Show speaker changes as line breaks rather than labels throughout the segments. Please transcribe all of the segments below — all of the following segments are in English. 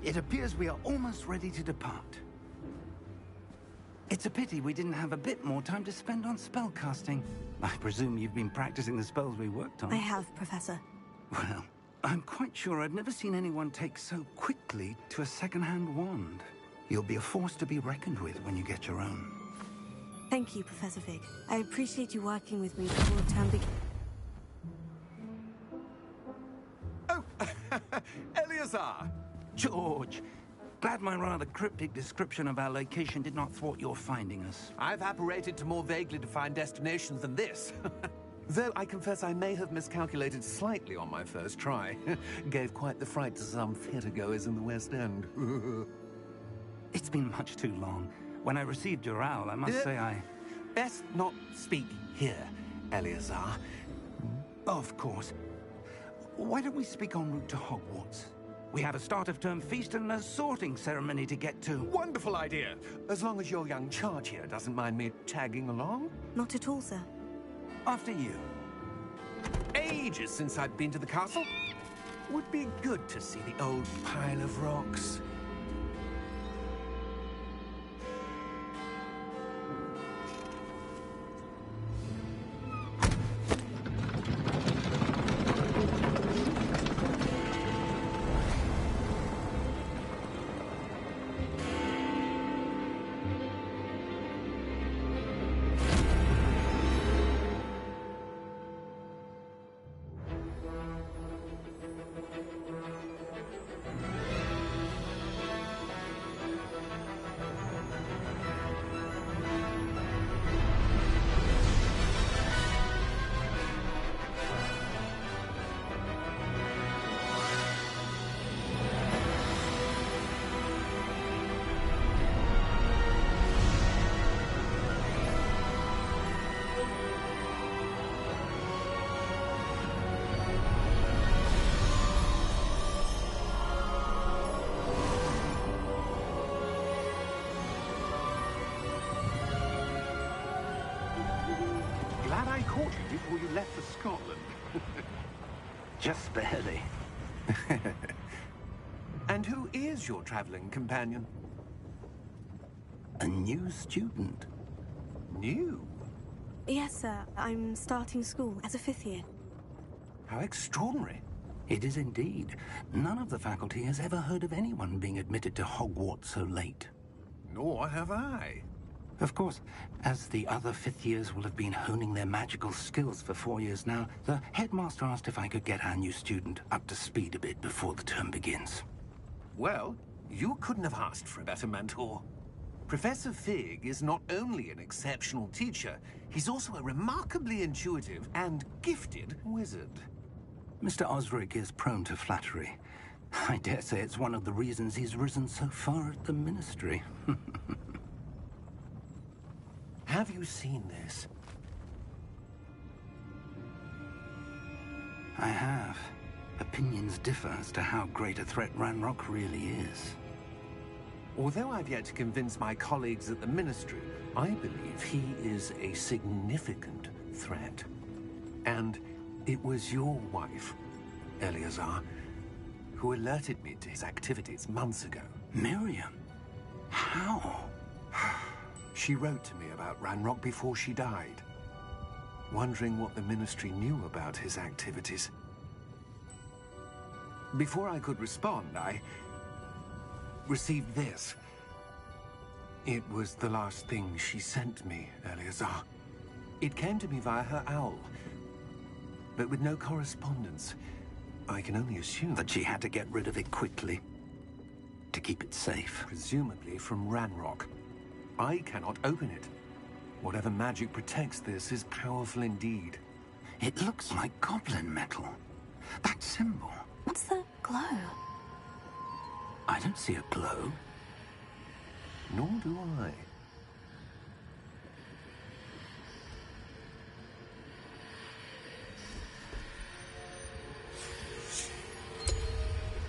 It appears we are almost ready to depart. It's a pity we didn't have a bit more time to spend on spellcasting. I presume you've been practicing the spells we worked on.
I have, Professor.
Well, I'm quite sure I've never seen anyone take so quickly to a second-hand wand. You'll be a force to be reckoned with when you get your own.
Thank you, Professor Fig. I appreciate you working with me before the term begins.
Oh, Eleazar!
George! Glad my rather cryptic description of our location did not thwart your finding us.
I've apparated to more vaguely defined destinations than this. Though I confess I may have miscalculated slightly on my first try. Gave quite the fright to some theatergoers in the West End.
It's been much too long. When I received your owl, I must say I...
Best not speak here, Eleazar.
Of course. Why don't we speak en route to Hogwarts? We have a start-of-term feast and a sorting ceremony to get to.
Wonderful idea! As long as your young charge here doesn't mind me tagging along.
Not at all, sir.
After you.
Ages since I've been to the castle. Would be good to see the old pile of rocks. Glad I caught you before you left for Scotland.
Just barely.
And who is your traveling companion?
A new student.
New?
Yes, sir. I'm starting school as a 5th year.
How extraordinary.
It is indeed. None of the faculty has ever heard of anyone being admitted to Hogwarts so late.
Nor have I.
Of course, as the other 5th years will have been honing their magical skills for 4 years now, the headmaster asked if I could get our new student up to speed a bit before the term begins.
Well, you couldn't have asked for a better mentor. Professor Fig is not only an exceptional teacher, he's also a remarkably intuitive and gifted wizard.
Mr. Osric is prone to flattery. I dare say it's one of the reasons he's risen so far at the Ministry.
Have you seen this?
I have. Opinions differ as to how great a threat Ranrock really is.
Although I've yet to convince my colleagues at the Ministry, I believe he is a significant threat. And it was your wife, Eleazar, who alerted me to his activities months ago.
Miriam? How?
She wrote to me about Ranrock before she died, wondering what the Ministry knew about his activities. Before I could respond, I received this. It was the last thing she sent me, Eleazar. It came to me via her owl, but with no correspondence. I can only assume
That she had to get rid of it quickly, to keep it safe.
presumably from Ranrock. I cannot open it. Whatever magic protects this is powerful indeed.
It looks like goblin metal. That symbol.
What's the glow?
I don't see a glow.
Nor do I.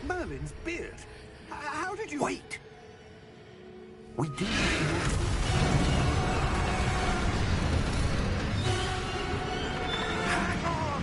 Merlin's beard. How did you...
Wait! We do.
Hang on!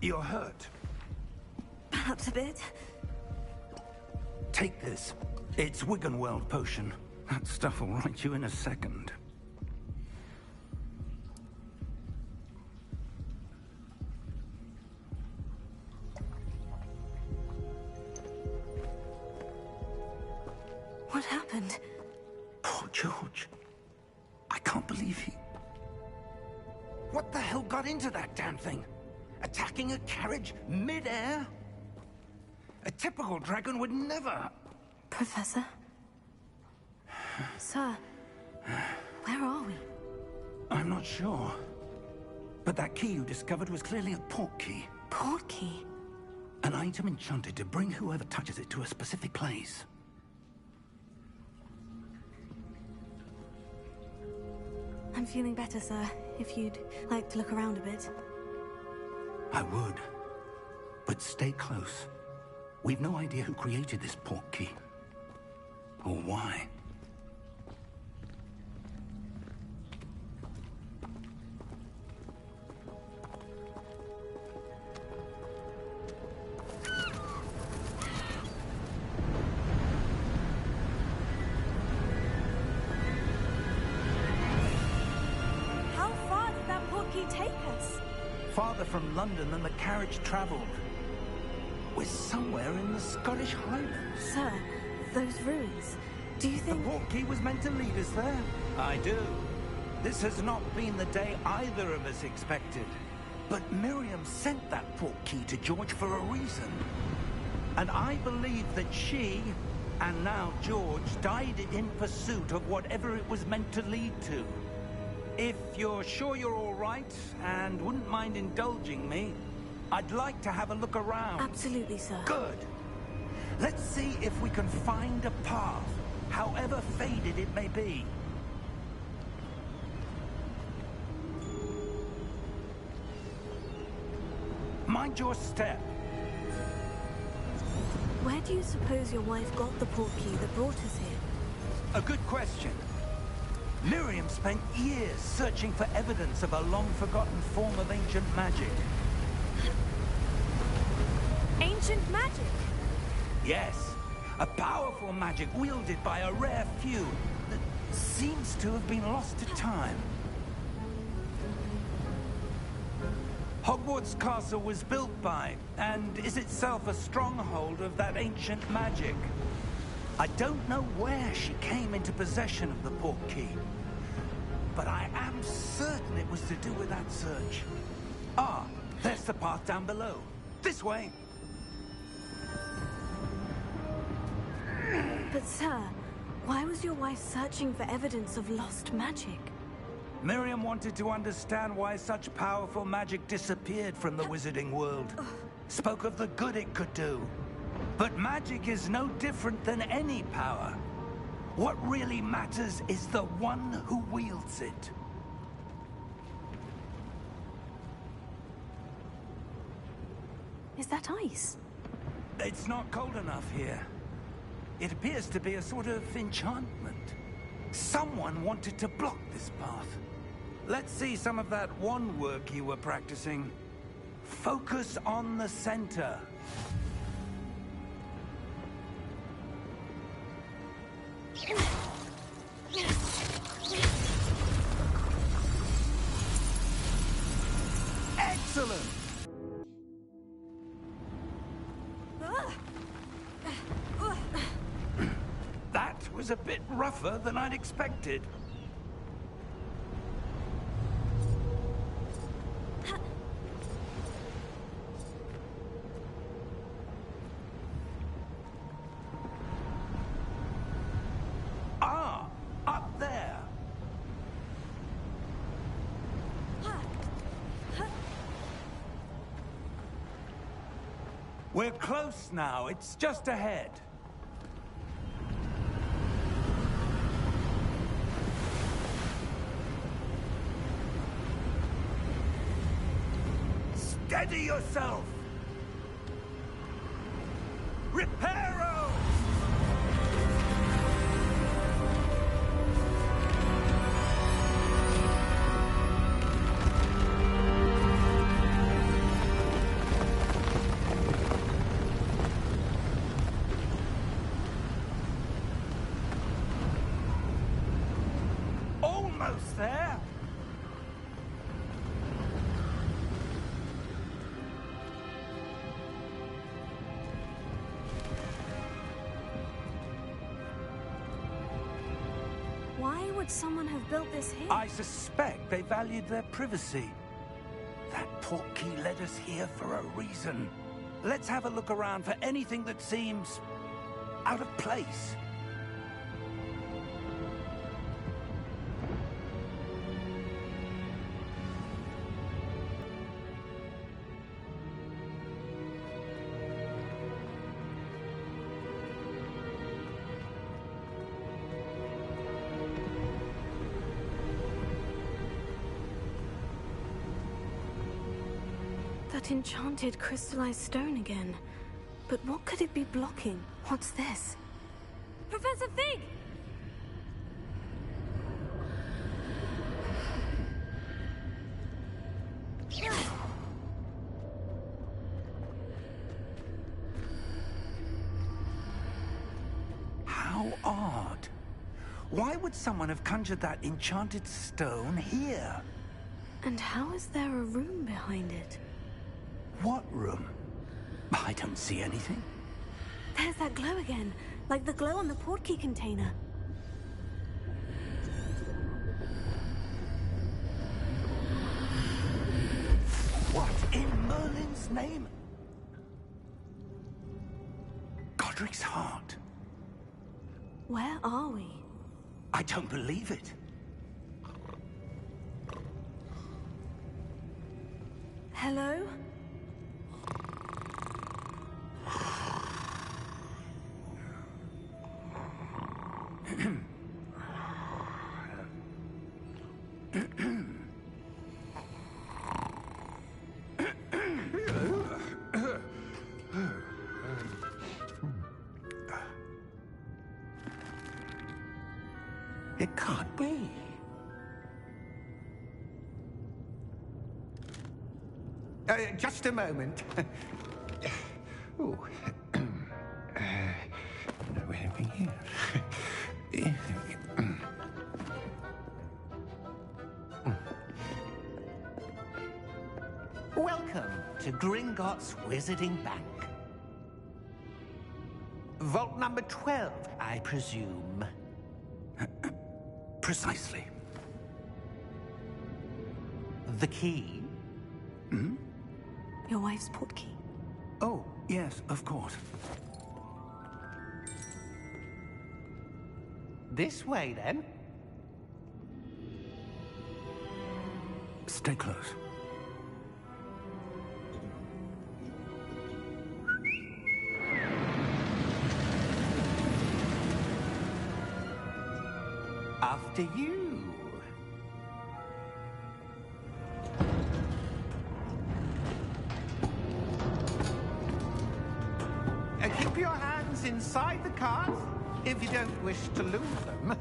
You're hurt.
Perhaps a bit.
Take this. It's Wiggenweld potion. That stuff will right you in a second.
What happened?
Poor George. I can't believe he... What the hell got into that damn thing? Attacking a carriage mid-air? A typical dragon would never...
Professor? Sir, where are we?
I'm not sure. But that key you discovered was clearly a port key.
Port key?
An item enchanted to bring whoever touches it to a specific place.
I'm feeling better, sir. If you'd like to look around a bit.
I would. But stay close. We've no idea who created this port key. Or why.
How far did that port key take us?
Farther from London than the carriage traveled. We're somewhere in the Scottish Highlands.
Sir, those ruins. Do you
The
think...
port key was meant to lead us there? I do. This has not been the day either of us expected. But Miriam sent that port key to George for a reason. And I believe that she, and now George, died in pursuit of whatever it was meant to lead to. If you're sure you're all right, and wouldn't mind indulging me, I'd like to have a look around.
Absolutely, sir.
Good. Let's see if we can find a path, however faded it may be. Mind your step.
Where do you suppose your wife got the port key that brought us here?
A good question. Miriam spent years searching for evidence of a long-forgotten form of ancient magic.
Ancient magic?
Yes, a powerful magic wielded by a rare few that seems to have been lost to time. Hogwarts Castle was built by, and is itself a stronghold of that ancient magic. I don't know where she came into possession of the port key, but I am certain it was to do with that search. Ah, there's the path down below. This way.
But sir, why was your wife searching for evidence of lost magic?
Miriam wanted to understand why such powerful magic disappeared from the wizarding world. Spoke of the good it could do. But magic is no different than any power. What really matters is the one who wields it.
Is that ice?
It's not cold enough here. It appears to be a sort of enchantment. Someone wanted to block this path. Let's see some of that wand work you were practicing. Focus on the center. Excellent! That was a bit rougher than I'd expected. Ah, up there. We're close now. It's just ahead. Steady yourself! Reparo! else there?
Why would someone have built this here?
I suspect they valued their privacy. That portkey led us here for a reason. Let's have a look around for anything that seems out of place.
That enchanted crystallized stone again. But what could it be blocking? What's this? Professor Fig!
How odd. Why would someone have conjured that enchanted stone here?
And how is there a room behind it?
What room? I don't see anything.
There's that glow again, like the glow on the portkey container.
What in Merlin's name? Godric's heart.
Where are we?
I don't believe it.
Hello?
It can't be.
Just a moment. Oh. Anything here? Welcome to Gringotts Wizarding Bank. Vault number 12, I presume.
Precisely.
The key?
Your wife's portkey.
Oh, yes, of course.
This way, then.
Stay close.
After you. Keep your hands inside the cart if you don't wish to lose them.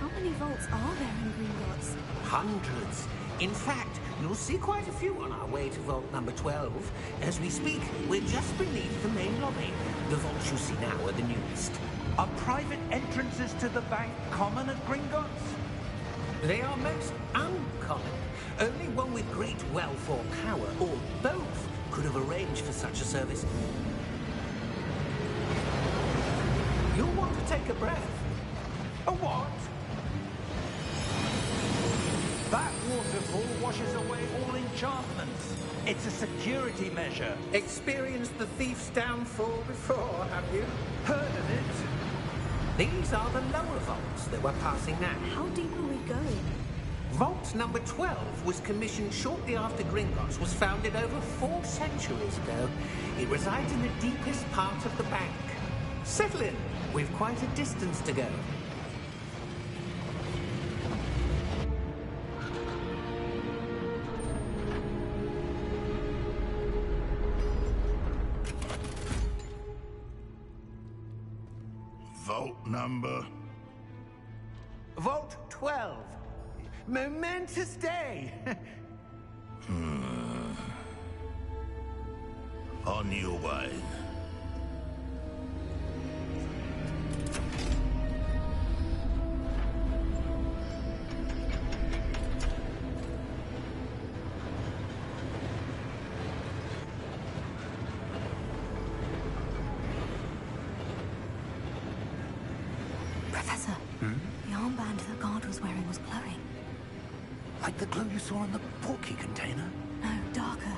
How many vaults are there in Gringotts?
Hundreds. In fact, you'll see quite a few on our way to vault number 12. As we speak, we're just beneath the main lobby. The vaults you see now are the newest.
Are private entrances to the bank common at Gringotts?
They are most uncommon. Only one with great wealth or power, or both, could have arranged for such a service. You'll want to take a breath.
A what? That waterfall washes away all enchantments. It's a security measure.
Experienced the thief's downfall before, have you?
Heard of it?
These are the lower vaults that we're passing now.
How deep are we going?
Vault number 12 was commissioned shortly after Gringotts was founded over 4 centuries ago. It resides in the deepest part of the bank. Settle in. We've quite a distance to go.
Vault number?
Vault 12. Momentous day.
On your way.
Professor, the armband the guard was wearing was glowing.
Like the glow you saw in the portkey container?
No, darker.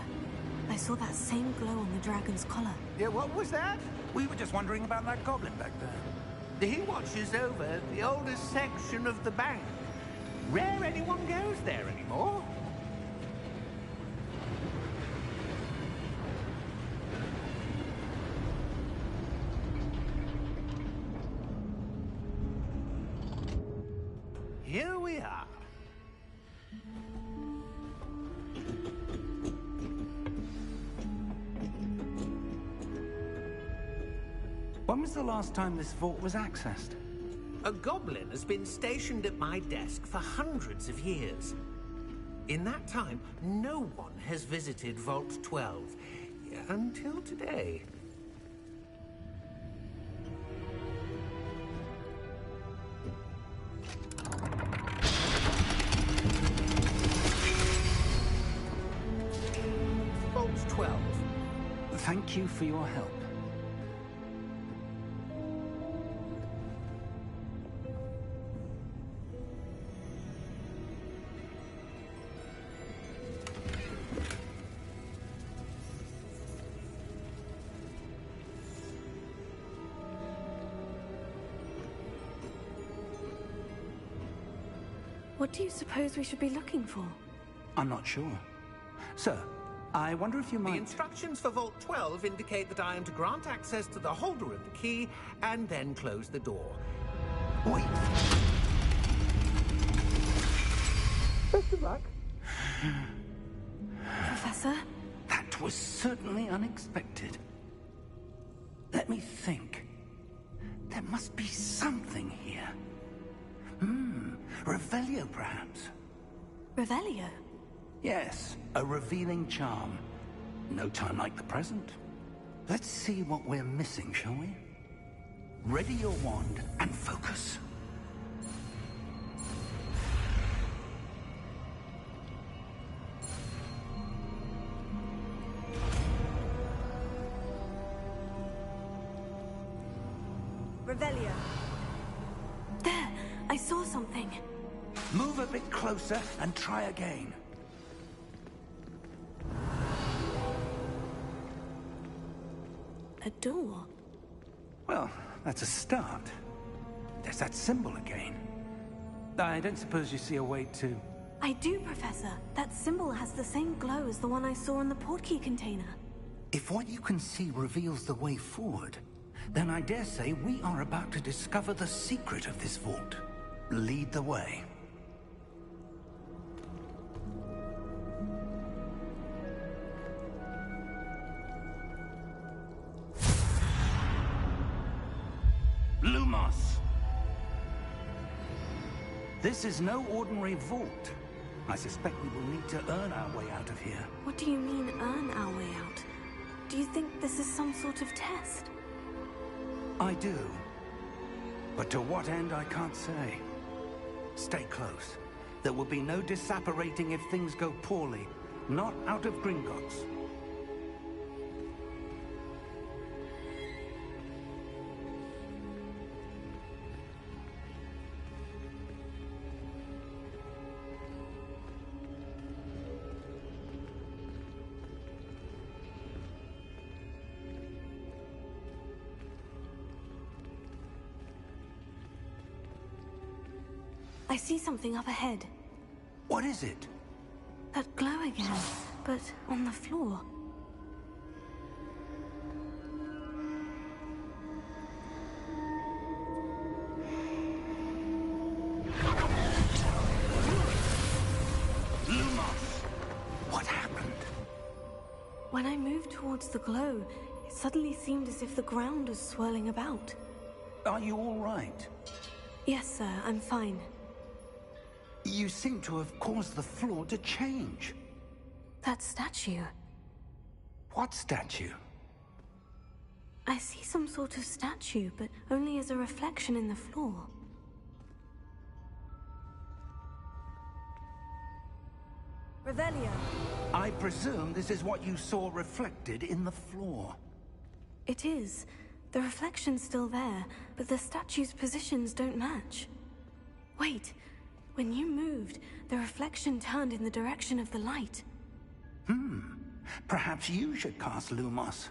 I saw that same glow on the dragon's collar.
Yeah, what was that?
We were just wondering about that goblin back there.
He watches over the oldest section of the bank. Rare anyone goes there anymore. Here we are.
When was the last time this vault was accessed?
A goblin has been stationed at my desk for hundreds of years. In that time, no one has visited Vault 12. Until today. Vault 12.
Thank you for your help.
What do you suppose we should be looking for?
I'm not sure. Sir, I wonder if you
The
might...
instructions for Vault 12 indicate that I am to grant access to the holder of the key and then close the door.
Wait!
Best of luck.
Professor?
That was certainly unexpected. Let me think. There must be something here. Revelio, perhaps?
Revelio?
Yes, a revealing charm. No time like the present. Let's see what we're missing, shall we? Ready your wand and focus.
Revelio. There! I saw something.
Move a bit closer and try again.
A door.
Well, that's a start. There's that symbol again. I don't suppose you see a way to...
I do, Professor. That symbol has the same glow as the one I saw in the portkey container.
If what you can see reveals the way forward, then I dare say we are about to discover the secret of this vault. Lead the way. Lumos! This is no ordinary vault. I suspect we will need to earn our way out of here.
What do you mean, earn our way out? Do you think this is some sort of test?
I do. But to what end, I can't say. Stay close. There will be no disapparating if things go poorly. Not out of Gringotts.
I see something up ahead.
What is it?
That glow again, but on the floor.
Lumos! What happened?
When I moved towards the glow, it suddenly seemed as if the ground was swirling about.
Are you all right?
Yes, sir, I'm fine.
You seem to have caused the floor to change.
That statue.
What statue?
I see some sort of statue, but only as a reflection in the floor. Revelio.
I presume this is what you saw reflected in the floor.
It is. The reflection's still there, but the statue's positions don't match. Wait. When you moved, the reflection turned in the direction of the light.
Perhaps you should cast Lumos.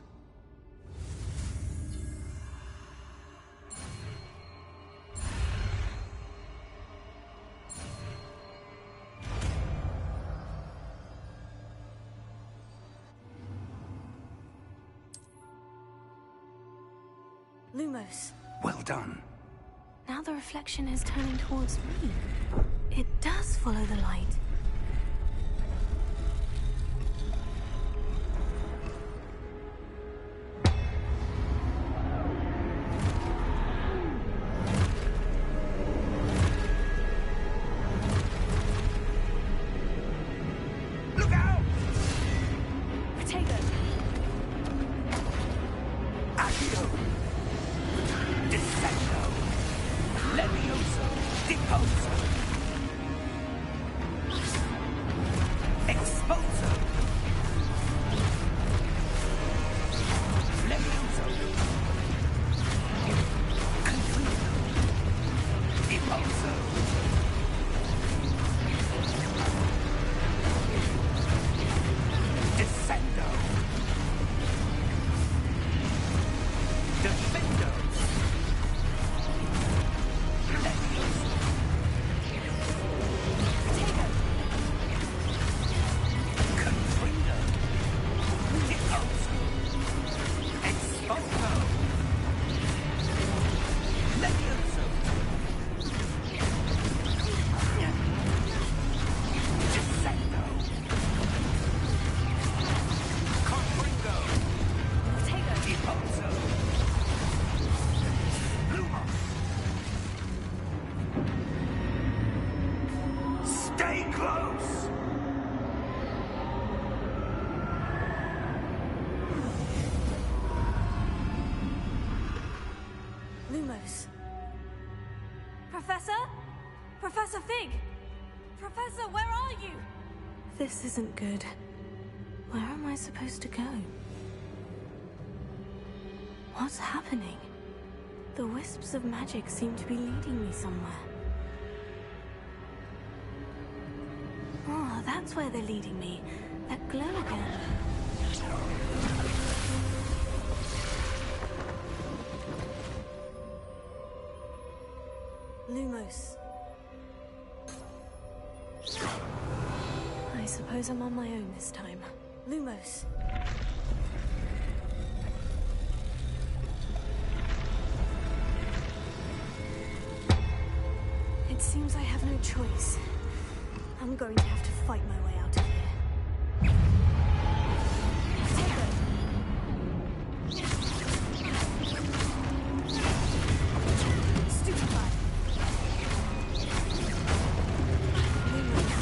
Lumos.
Well done.
Now the reflection is turning towards me. It does follow the light.
Look out!
Potato.
Accio! Descendo! Levioso! Deposo! Expulso! Levioso! Contrito! Deposo! Descendo! Defendo! Levioso!
Potato.
Contrito! Deposo! Expulso! Levioso! Descendo! Contrito!
Potato.
Deposo! Lumos! Stay close!
Lumos. Professor? Professor Fig! Professor, where are you? This isn't good. Where am I supposed to go? What's happening? The wisps of magic seem to be leading me somewhere. Oh, that's where they're leading me. That glow again. Lumos. I suppose I'm on my own this time. Lumos. It seems I have no choice. I'm going to have to fight my way out of here. Potato. Stupefy. Lumos.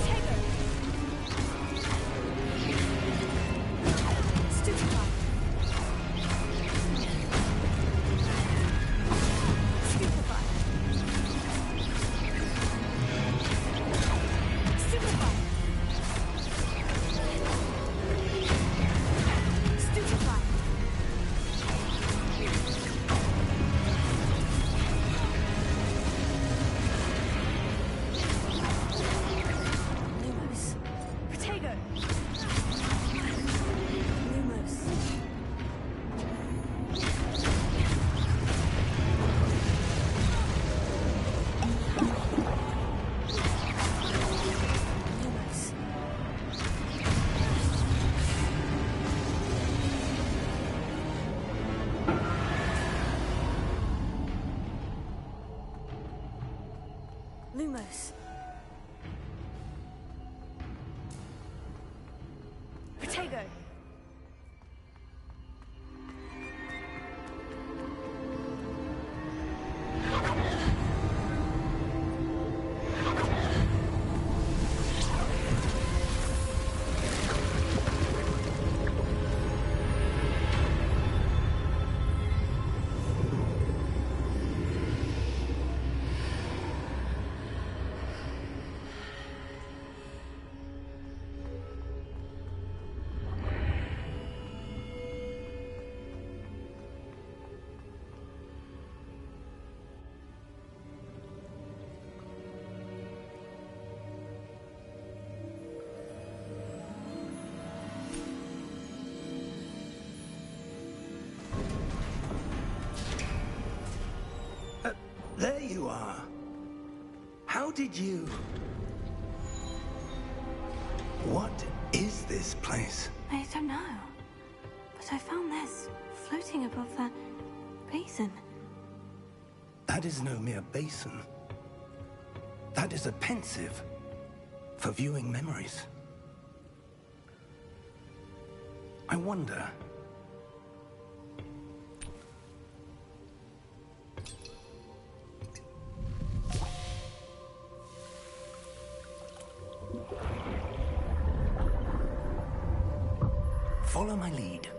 Potato. Stupefy. Stupefy. Stupefy. Stupefy. Lumos. Potato. Lumos. Lumos. Lumos. you go.
There you are. How did you... What is this place?
I don't know. But I found this floating above that basin.
That is no mere basin. That is a pensive for viewing memories. I wonder... Follow my lead.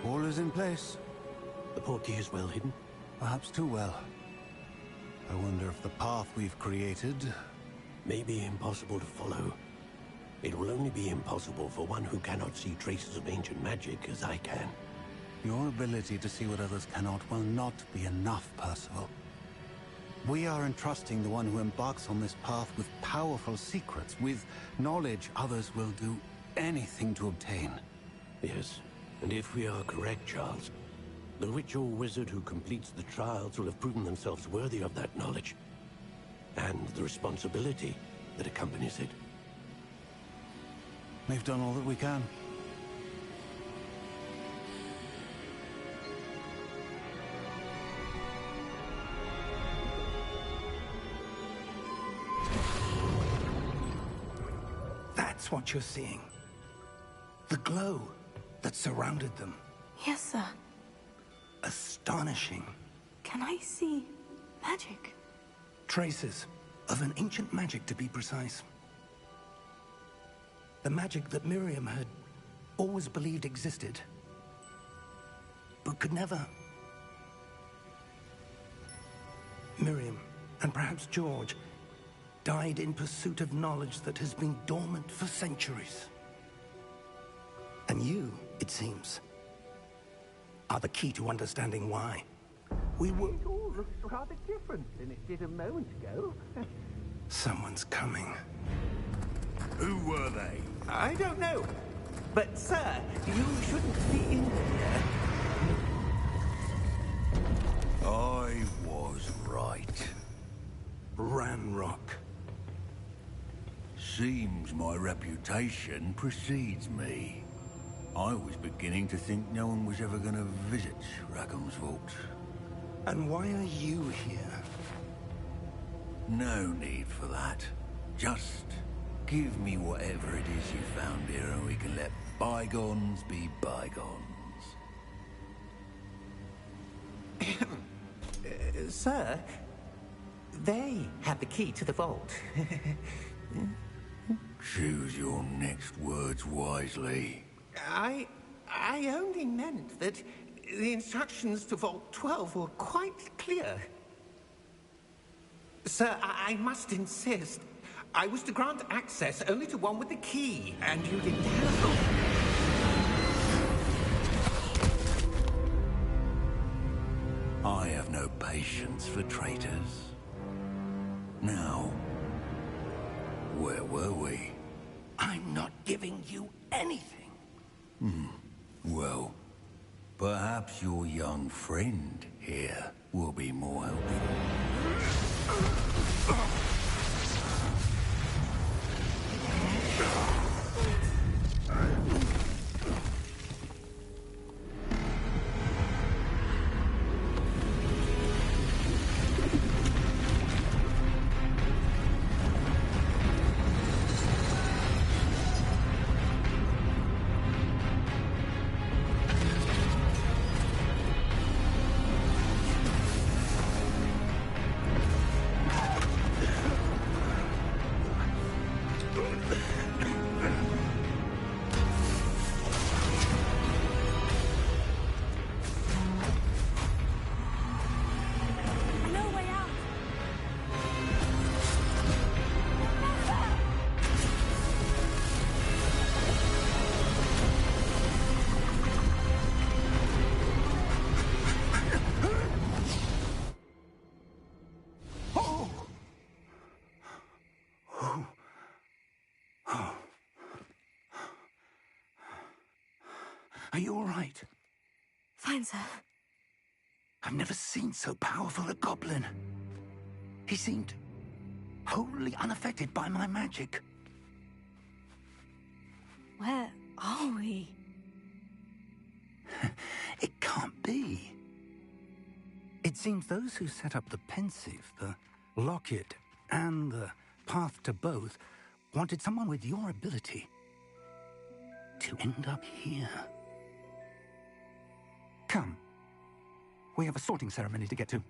All is in place.
The portkey is well hidden.
Perhaps too well. I wonder if the path we've created...
May be impossible to follow. It will only be impossible for one who cannot see traces of ancient magic as I can.
Your ability to see what others cannot will not be enough, Percival. We are entrusting the one who embarks on this path with powerful secrets, with knowledge others will do anything to obtain.
Yes, and if we are correct, Charles, the witch or wizard who completes the trials will have proven themselves worthy of that knowledge, and the responsibility that accompanies it.
We've done all that we can.
That's what you're seeing. The glow that surrounded them.
Yes, sir.
Astonishing.
Can I see magic?
Traces of an ancient magic, to be precise. The magic that Miriam had always believed existed, but could never. Miriam, and perhaps George, died in pursuit of knowledge that has been dormant for centuries. And you, it seems, are the key to understanding why. We were...
It all looks rather different than it did a moment ago.
Someone's coming.
Who were they?
I don't know. But, sir, you shouldn't be in here.
I was right.
Ranrock.
Seems my reputation precedes me. I was beginning to think no one was ever going to visit Rackham's vault.
And why are you here?
No need for that. Just give me whatever it is you found here and we can let bygones be bygones.
Sir, they have the key to the vault.
Choose your next words wisely.
I only meant that the instructions to Vault 12 were quite clear. Sir, I must insist. I was to grant access only to one with the key, and you didn't have.
I have no patience for traitors. Now, where were we?
I'm not giving you anything.
Well, Perhaps your young friend here will be more helpful.
Are you all right?
Fine, sir.
I've never seen so powerful a goblin. He seemed wholly unaffected by my magic.
Where are we?
It can't be. It seems those who set up the pensive, the locket, and the path to both wanted someone with your ability to end up here. Come. We have a sorting ceremony to get to.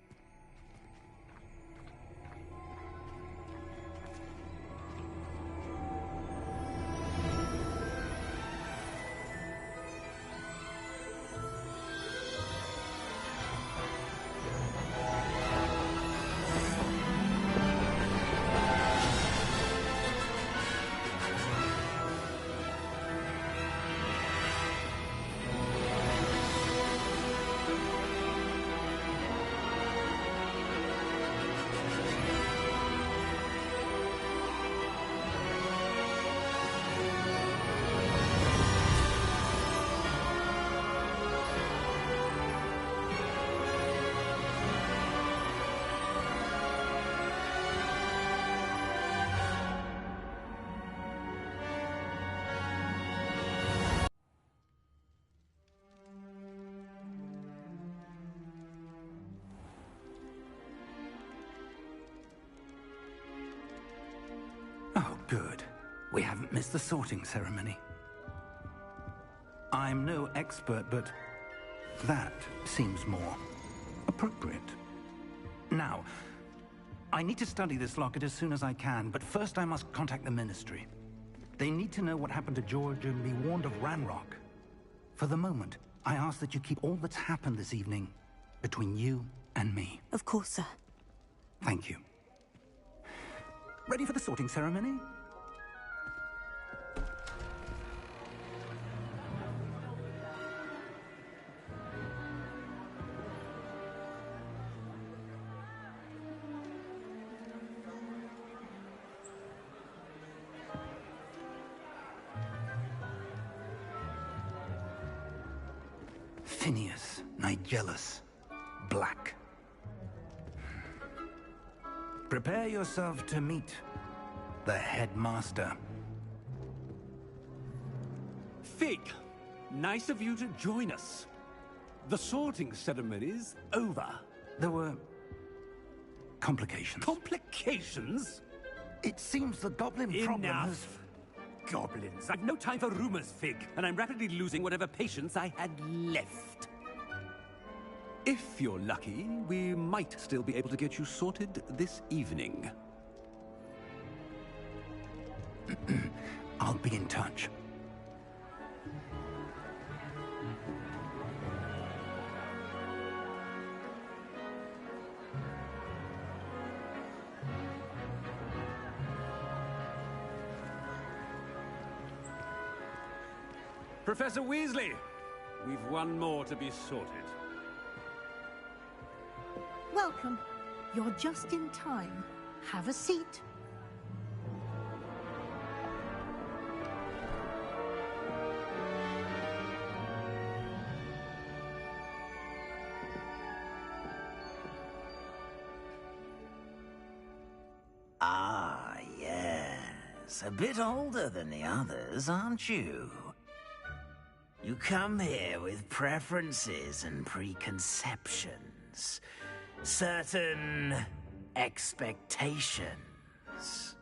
Oh, good. We haven't missed the sorting ceremony. I'm no expert, but that seems more appropriate. Now, I need to study this locket as soon as I can, but first I must contact the Ministry. They need to know what happened to George and be warned of Ranrock. For the moment, I ask that you keep all that's happened this evening between you and me.
Of course, sir.
Thank you. Ready for the sorting ceremony? Phineas, Nigellus, Black. Prepare yourself to meet the headmaster.
Fig, nice of you to join us. The sorting ceremony's over.
There were complications.
Complications?
It seems the goblin problem has...
Enough. Goblins. I've no time for rumors, Fig, and I'm rapidly losing whatever patience I had left. If you're lucky, we might still be able to get you sorted this evening.
I'll be in touch.
Professor Weasley, we've one more to be sorted.
Welcome. You're just in time. Have a seat.
Hogwarts, a bit older than the others, aren't you? You come here with preferences and preconceptions. Certain expectations.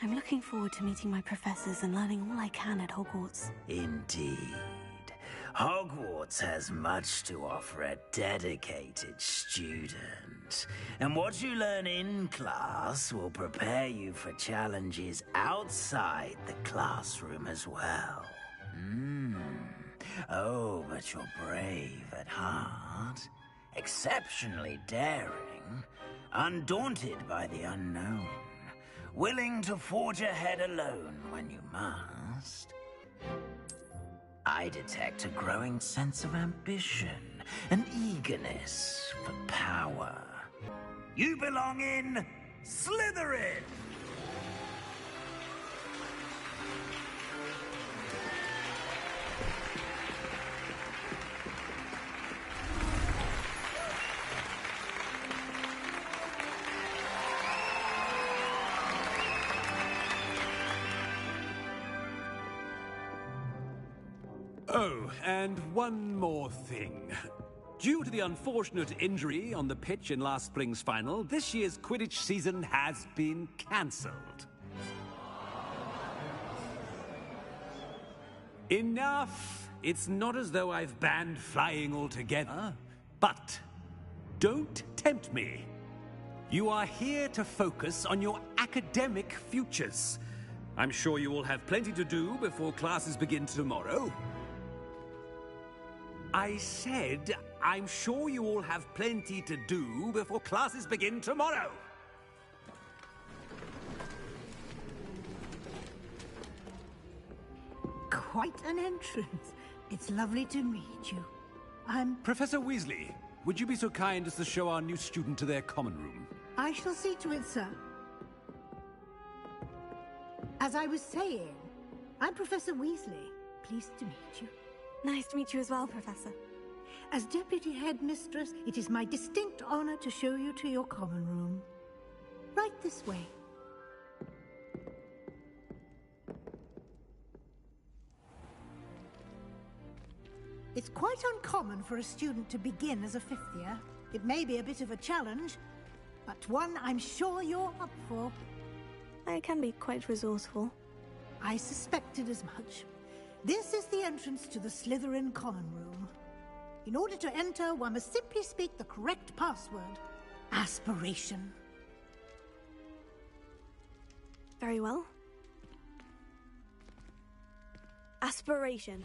I'm looking forward to meeting my professors and learning all I can at Hogwarts.
Indeed. Hogwarts has much to offer a dedicated student. And what you learn in class will prepare you for challenges outside the classroom as well. Oh, but you're brave at heart. Exceptionally daring. Undaunted by the unknown. Willing to forge ahead alone when you must. I detect a growing sense of ambition, an eagerness for power. You belong in Slytherin!
Oh, and one more thing. Due to the unfortunate injury on the pitch in last spring's final, this year's Quidditch season has been cancelled. Enough! It's not as though I've banned flying altogether. But don't tempt me. You are here to focus on your academic futures. I'm sure you will have plenty to do before classes begin tomorrow. I said, I'm sure you all have plenty to do before classes begin tomorrow.
Quite an entrance. It's lovely to meet you.
Professor Weasley, would you be so kind as to show our new student to their common room?
I shall see to it, sir. As I was saying, I'm Professor Weasley. Pleased to meet you.
Nice to meet you as well, Professor.
As Deputy Headmistress, it is my distinct honor to show you to your common room. Right this way. It's quite uncommon for a student to begin as a fifth year. It may be a bit of a challenge, but one I'm sure you're up for.
I can be quite resourceful.
I suspected as much. This is the entrance to the Slytherin common room. In order to enter, one must simply speak the correct password. Aspiration.
Very well. Aspiration.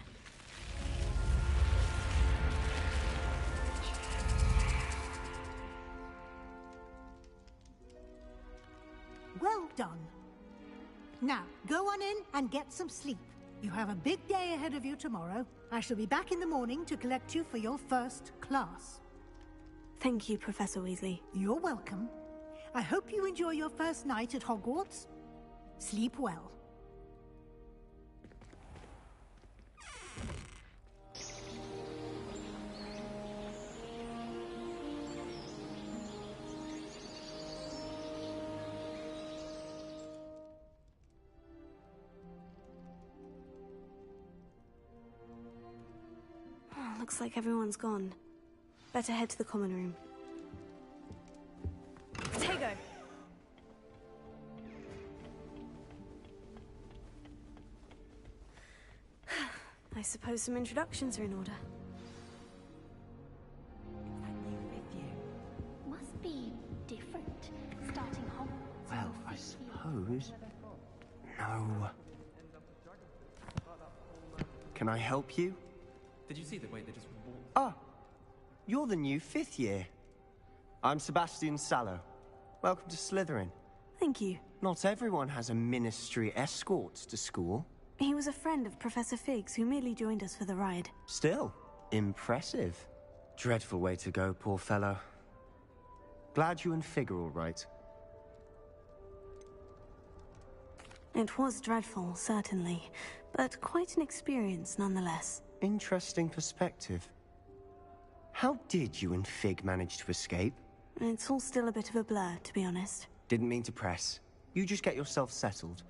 Well done. Now, go on in and get some sleep. You have a big day ahead of you tomorrow. I shall be back in the morning to collect you for your first class.
Thank you, Professor Weasley.
You're welcome. I hope you enjoy your first night at Hogwarts. Sleep well.
Looks like everyone's gone. Better head to the common room. Potato! I suppose some introductions are in order.
Must be different, starting Hogwarts.
Well, I suppose... No. Can I help you?
Did you see the way they just walked?
Ah, you're the new fifth year. I'm Sebastian Sallow. Welcome to Slytherin.
Thank you.
Not everyone has a ministry escort to school.
He was a friend of Professor Fig's who merely joined us for the ride.
Still, impressive. Dreadful way to go, poor fellow. Glad you and Fig are all right.
It was dreadful, certainly, but quite an experience nonetheless.
Interesting perspective. How did you and Fig manage to escape?
It's all still a bit of a blur, to be honest.
Didn't mean to press. You just get yourself settled.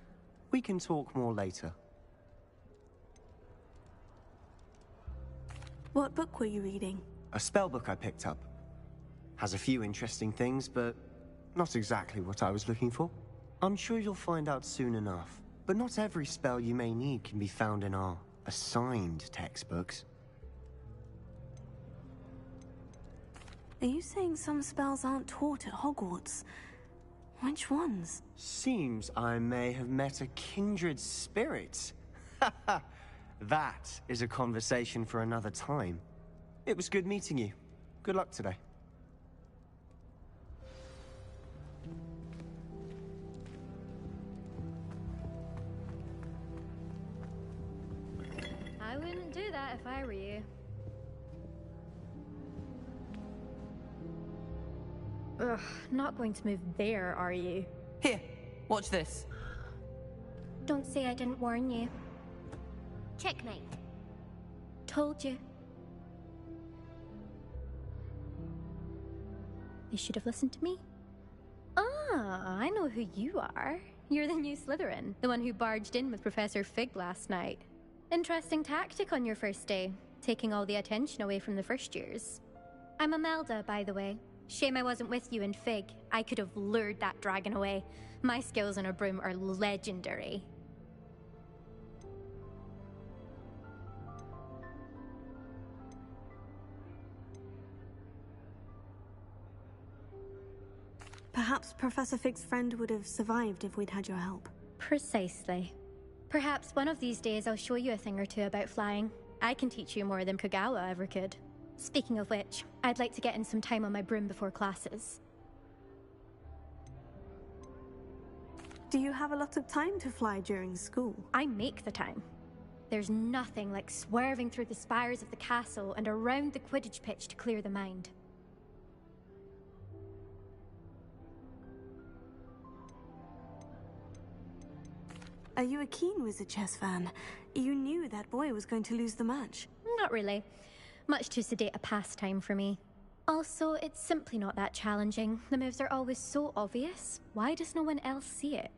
We can talk more later.
What book were you reading?
A spell book I picked up. Has a few interesting things, but not exactly what I was looking for. I'm sure you'll find out soon enough. But not every spell you may need can be found in our assigned textbooks.
Are you saying some spells aren't taught at Hogwarts? Which ones?
Seems I may have met a kindred spirit. That is a conversation for another time. It was good meeting you. Good luck today.
I wouldn't do that if I were you. Ugh, not going to move there, are you?
Here, watch this.
Don't say I didn't warn you. Checkmate.
Told you. They should have listened to me. Ah, I know who you are. You're the new Slytherin, the one who barged in with Professor Fig last night. Interesting tactic on your first day, taking all the attention away from the first years. I'm Imelda, by the way. Shame I wasn't with you in Fig. I could have lured that dragon away. My skills on a broom are legendary.
Perhaps Professor Fig's friend would have survived if we'd had your help.
Precisely. Perhaps one of these days I'll show you a thing or two about flying. I can teach you more than Kogawa ever could. Speaking of which, I'd like to get in some time on my broom before classes.
Do you have a lot of time to fly during school?
I make the time. There's nothing like swerving through the spires of the castle and around the Quidditch pitch to clear the mind.
Are you a keen Wizard Chess fan? You knew that boy was going to lose the match.
Not really. Much too sedate a pastime for me. Also, it's simply not that challenging. The moves are always so obvious. Why does no one else see it?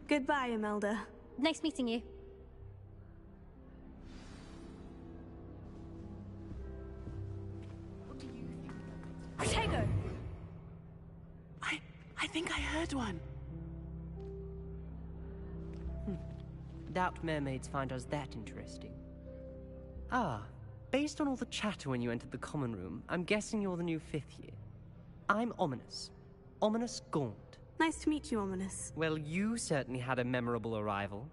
Goodbye, Imelda.
Nice meeting you.
What do you think?
Protego! I think I heard one.
Doubt mermaids find us that interesting. Ah, based on all the chatter when you entered the common room, I'm guessing you're the new 5th year. I'm Ominous. Ominous Gaunt.
Nice to meet you, Ominous.
Well, you certainly had a memorable arrival.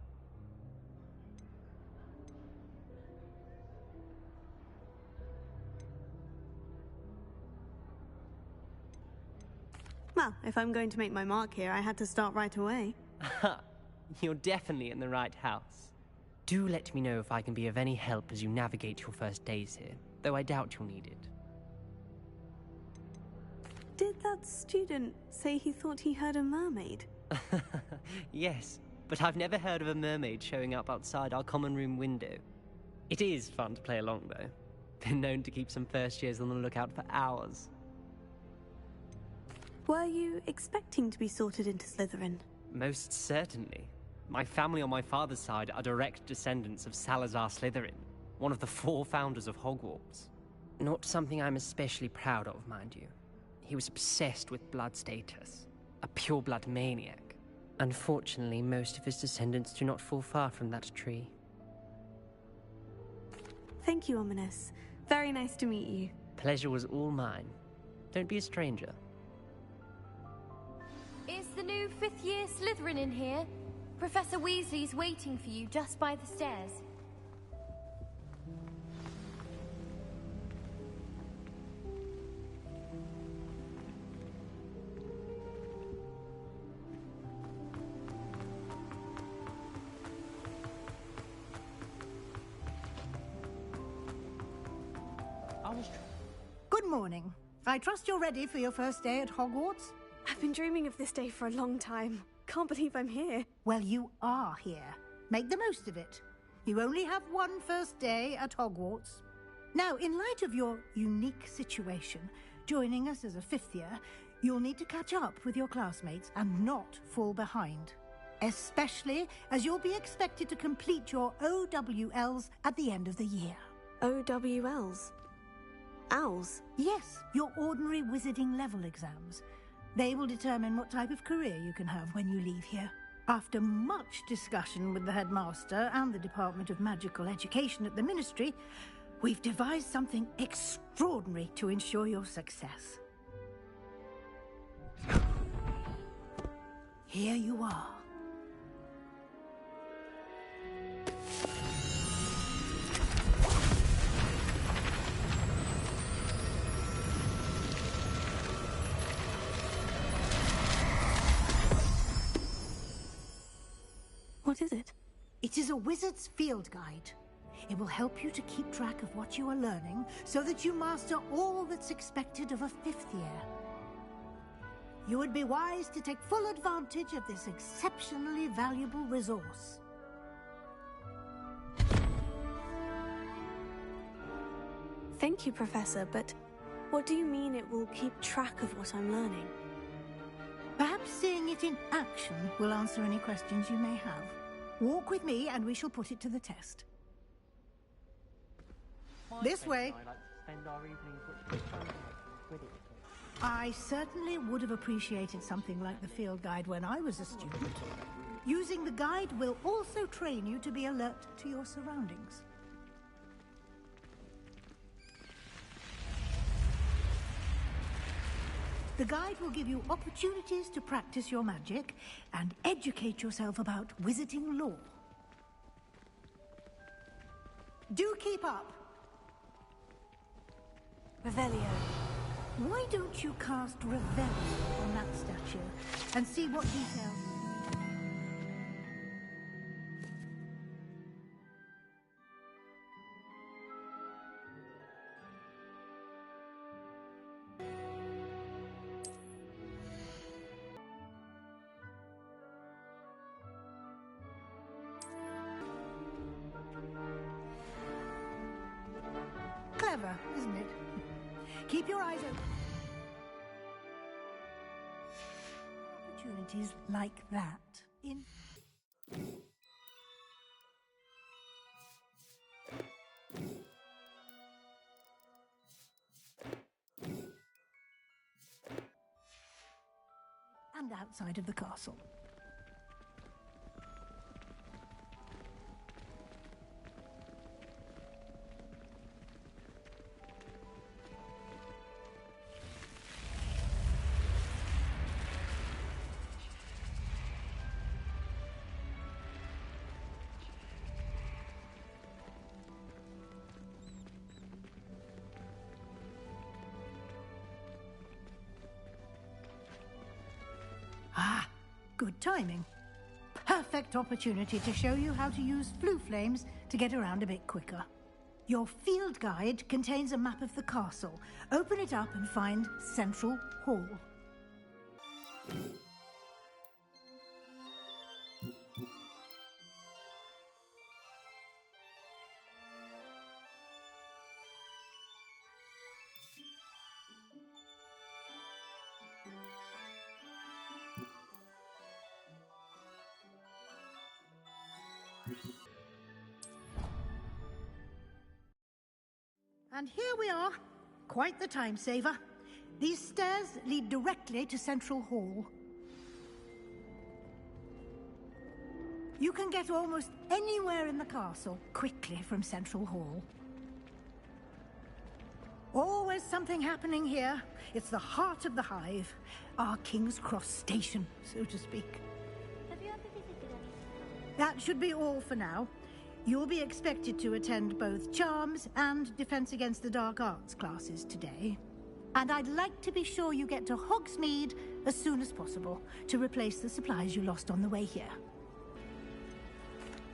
Well, if I'm going to make my mark here, I had to start right away.
You're definitely in the right house. Do let me know if I can be of any help as you navigate your first days here, though I doubt you'll need it.
Did that student say he thought he heard a mermaid?
Yes, but I've never heard of a mermaid showing up outside our common room window. It is fun to play along, though. Been known to keep some first years on the lookout for hours.
Were you expecting to be sorted into Slytherin?
Most certainly. My family on my father's side are direct descendants of Salazar Slytherin, one of the 4 founders of Hogwarts. Not something I'm especially proud of, mind you. He was obsessed with blood status, a pure-blood maniac. Unfortunately, most of his descendants do not fall far from that tree.
Thank you, Ominous. Very nice to meet you.
Pleasure was all mine. Don't be a stranger.
Is the new 5th year Slytherin in here? Professor Weasley's waiting for you just by the stairs.
Good morning. I trust you're ready for your first day at Hogwarts?
I've been dreaming of this day for a long time. Can't believe I'm here.
Well, you are here. Make the most of it. You only have one first day at Hogwarts. Now, in light of your unique situation, Joining us as a 5th year, you'll need to catch up with your classmates and not fall behind. Especially as you'll be expected to complete your OWLs at the end of the year.
OWLs? Owls?
Yes, your ordinary wizarding level exams. They will determine what type of career you can have when you leave here. After much discussion with the headmaster and the Department of Magical Education at the Ministry, we've devised something extraordinary to ensure your success. Here you are.
What is it?
It is a wizard's field guide. It will help you to keep track of what you are learning so that you master all that's expected of a 5th year. You would be wise to take full advantage of this exceptionally valuable resource.
Thank you, Professor, but what do you mean it will keep track of what I'm learning?
Perhaps seeing it in action will answer any questions you may have. Walk with me and we shall put it to the test. This way. I certainly would have appreciated something like the field guide when I was a student. Using the guide will also train you to be alert to your surroundings. The guide will give you opportunities to practice your magic and educate yourself about wizarding lore. Do keep up.
Revelio.
Why don't you cast Revelio on that statue and see what details... Clever, isn't it? Keep your eyes open. Opportunities like that in... and outside of the castle. Ah, good timing. Perfect opportunity to show you how to use flue flames to get around a bit quicker. Your field guide contains a map of the castle. Open it up and find Central Hall. And here we are. Quite the time saver. These stairs lead directly to Central Hall. You can get almost anywhere in the castle quickly from Central Hall. Always something happening here. It's the heart of the Hive. Our King's Cross station, so to speak.
Have you ever visited any?
That should be all for now. You'll be expected to attend both Charms and Defense Against the Dark Arts classes today. And I'd like to be sure you get to Hogsmeade as soon as possible to replace the supplies you lost on the way here.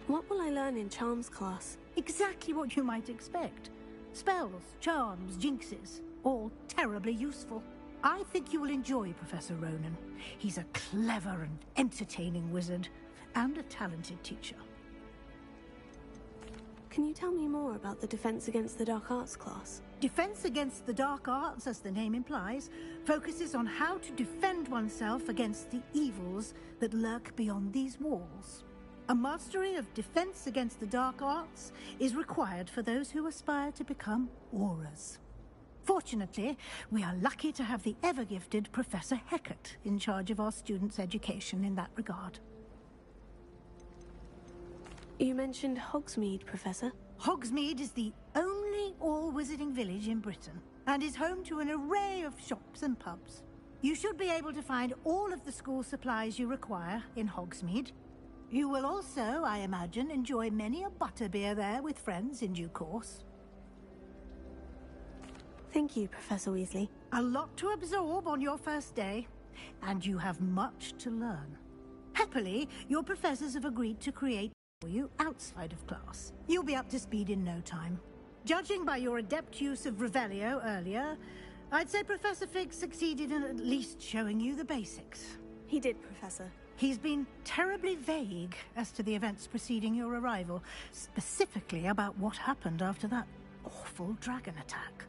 What will I learn in Charms class?
Exactly what you might expect. Spells, charms, jinxes, all terribly useful. I think you will enjoy Professor Ronan. He's a clever and entertaining wizard, and a talented teacher.
Can you tell me more about the Defense Against the Dark Arts class?
Defense Against the Dark Arts, as the name implies, focuses on how to defend oneself against the evils that lurk beyond these walls. A mastery of Defense Against the Dark Arts is required for those who aspire to become Aurors. Fortunately, we are lucky to have the ever-gifted Professor Hecat in charge of our students' education in that regard.
You mentioned Hogsmeade, Professor.
Hogsmeade is the only all-wizarding village in Britain, and is home to an array of shops and pubs. You should be able to find all of the school supplies you require in Hogsmeade. You will also, I imagine, enjoy many a butterbeer there with friends in due course.
Thank you, Professor Weasley.
A lot to absorb on your first day, and you have much to learn. Happily, your professors have agreed to create for you outside of class. You'll be up to speed in no time. Judging by your adept use of Revelio earlier, I'd say Professor Fig succeeded in at least showing you the basics.
He did, Professor.
He's been terribly vague as to the events preceding your arrival, specifically about what happened after that awful dragon attack.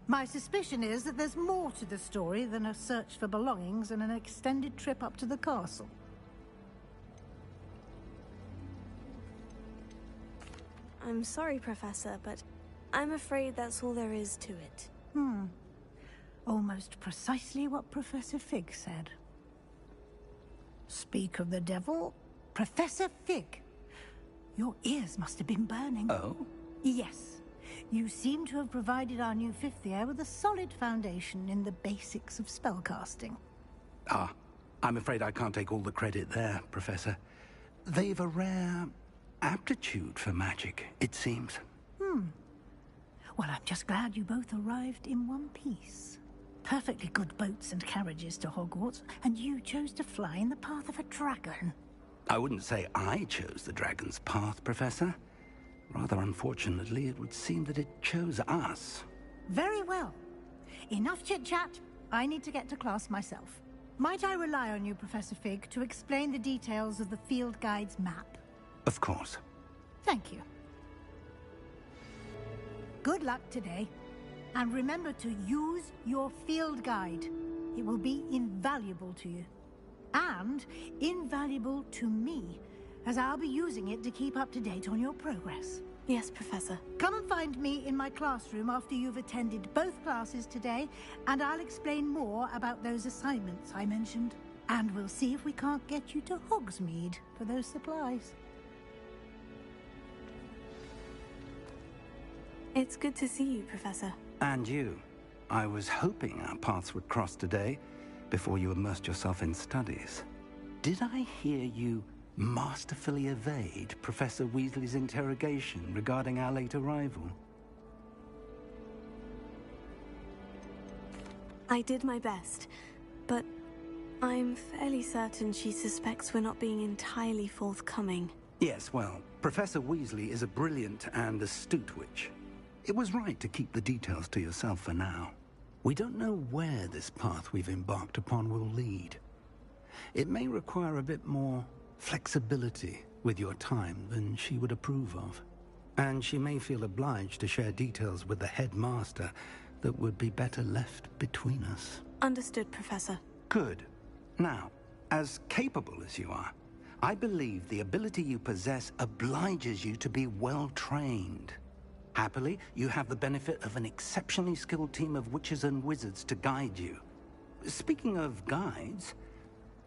My suspicion is that there's more to the story than a search for belongings and an extended trip up to the castle.
I'm sorry, Professor, but I'm afraid that's all there is to it.
Almost precisely what Professor Fig said. Speak of the devil, Professor Fig. Your ears must have been burning.
Oh?
Yes. You seem to have provided our new fifth year with a solid foundation in the basics of spellcasting.
Ah, I'm afraid I can't take all the credit there, Professor. They've a rare aptitude for magic, it seems.
Well, I'm just glad you both arrived in one piece. Perfectly good boats and carriages to Hogwarts, and you chose to fly in the path of a dragon.
I wouldn't say I chose the dragon's path, Professor. Rather unfortunately, it would seem that it chose us.
Very well. Enough chit-chat. I need to get to class myself. Might I rely on you, Professor Fig, to explain the details of the field guide's map?
Of course.
Thank you. Good luck today. And remember to use your field guide. It will be invaluable to you. And invaluable to me, as I'll be using it to keep up to date on your progress.
Yes, Professor.
Come and find me in my classroom after you've attended both classes today, and I'll explain more about those assignments I mentioned. And we'll see if we can't get you to Hogsmeade for those supplies.
It's good to see you, Professor.
And you. I was hoping our paths would cross today, before you immersed yourself in studies. Did I hear you masterfully evade Professor Weasley's interrogation regarding our late arrival?
I did my best, but I'm fairly certain she suspects we're not being entirely forthcoming.
Yes, well, Professor Weasley is a brilliant and astute witch. It was right to keep the details to yourself for now. We don't know where this path we've embarked upon will lead. It may require a bit more flexibility with your time than she would approve of. And she may feel obliged to share details with the headmaster that would be better left between us.
Understood, Professor.
Good. Now, as capable as you are, I believe the ability you possess obliges you to be well trained. Happily, you have the benefit of an exceptionally skilled team of witches and wizards to guide you. Speaking of guides,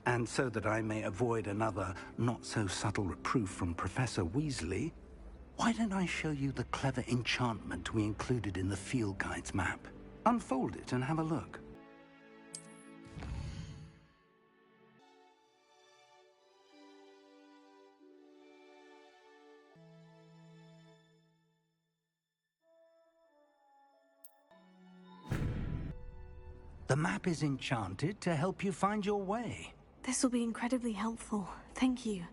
and so that I may avoid another not-so-subtle reproof from Professor Weasley, why don't I show you the clever enchantment we included in the field guide's map? Unfold it and have a look. The map is enchanted to help you find your way.
This will be incredibly helpful. Thank you.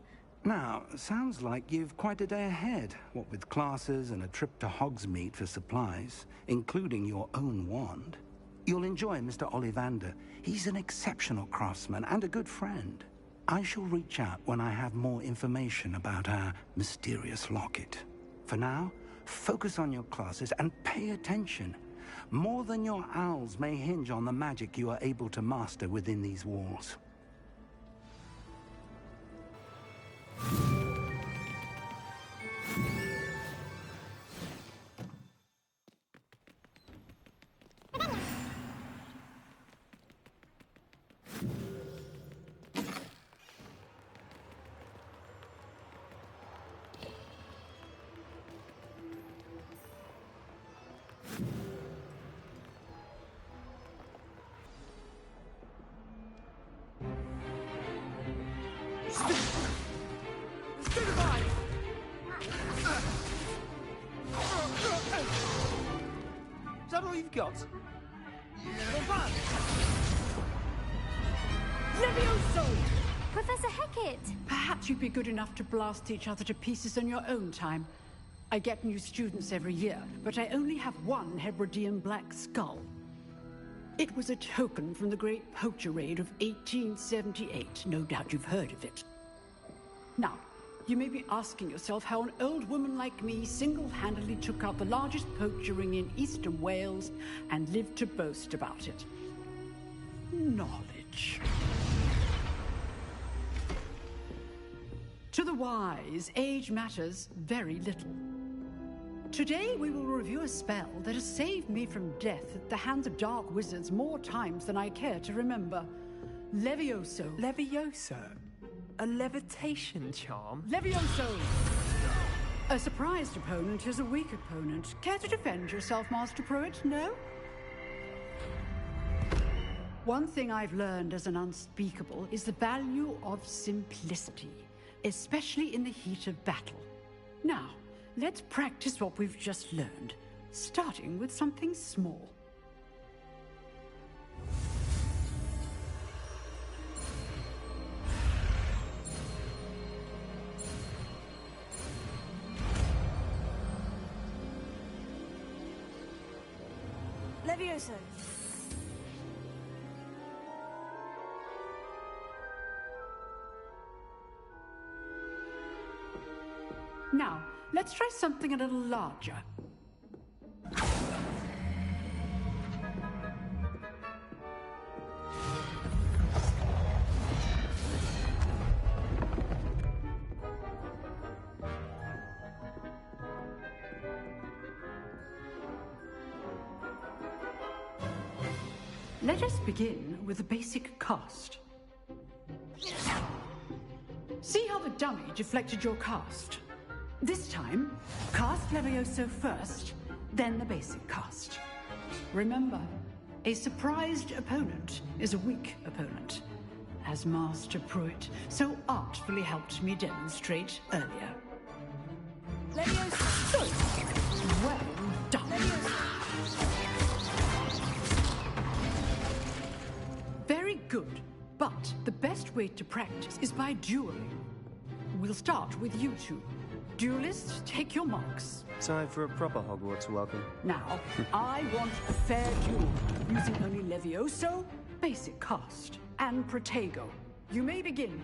Now, sounds like you've quite a day ahead, what with classes and a trip to Hogsmeade for supplies, including your own wand. You'll enjoy Mr. Ollivander. He's an exceptional craftsman and a good friend. I shall reach out when I have more information about our mysterious locket. For now, Focus on your classes and pay attention. More than your owls may hinge on the magic you are able to master within these walls.
Is that all you've got?
Levioso!
Professor Hecat!
Perhaps you'd be good enough to blast each other to pieces on your own time. I get new students every year, but I only have one Hebridean black skull. It was a token from the Great Poacher Raid of 1878. No doubt you've heard of it. Now, you may be asking yourself how an old woman like me single-handedly took out the largest poacher ring in eastern Wales and lived to boast about it. Knowledge. To the wise, age matters very little. Today we will review a spell that has saved me from death at the hands of dark wizards more times than I care to remember. Levioso.
Levioso? A levitation charm?
Levioso! A surprised opponent is a weak opponent. Care to defend yourself, Master Pruitt? No? One thing I've learned as an unspeakable is the value of simplicity, especially in the heat of battle. Now, let's practice what we've just learned, starting with something small.
Levioso.
Now, let's try something a little larger. Let us begin with the basic cast. See how the dummy deflected your cast? This time, cast Levioso first, then the basic cast. Remember, a surprised opponent is a weak opponent, as Master Pruitt so artfully helped me demonstrate earlier.
Levioso!
Good. Well done.
Levioso!
Very good, but the best way to practice is by dueling. We'll start with you two. Duelists, take your marks.
Time for a proper Hogwarts welcome.
Now, I want a fair duel, using only Levioso, basic cast, and Protego. You may begin.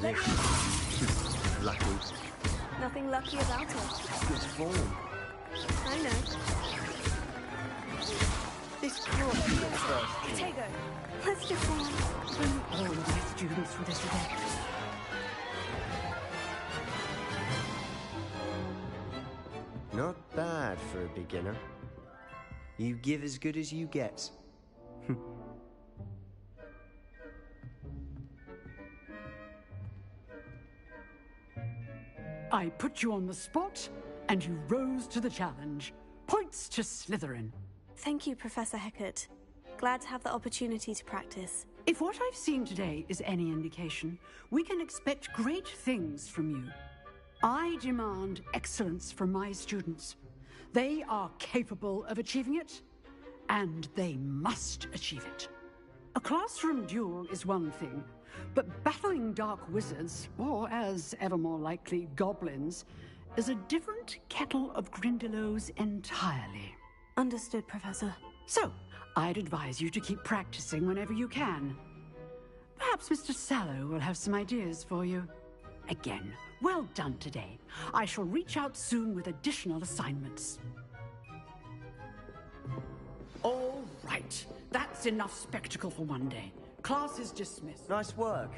Lucky.
Nothing lucky about it.
Good form.
I know.
This can't be the first.
Protego, let's just
Bring all of my students for this event.
Not bad for a beginner. You give as good as you get.
I put you on the spot, and you rose to the challenge. Points to Slytherin.
Thank you, Professor Hecat. Glad to have the opportunity to practice.
If what I've seen today is any indication, we can expect great things from you. I demand excellence from my students. They are capable of achieving it, and they must achieve it. A classroom duel is one thing, but battling dark wizards, or as ever more likely, goblins, is a different kettle of Grindylows entirely.
Understood, Professor.
So, I'd advise you to keep practicing whenever you can. Perhaps Perhaps Mr. Sallow will have some ideas for you. Again, well done today. I shall reach out soon with additional assignments. All right. That's enough spectacle for one day. Class is dismissed.
Nice work.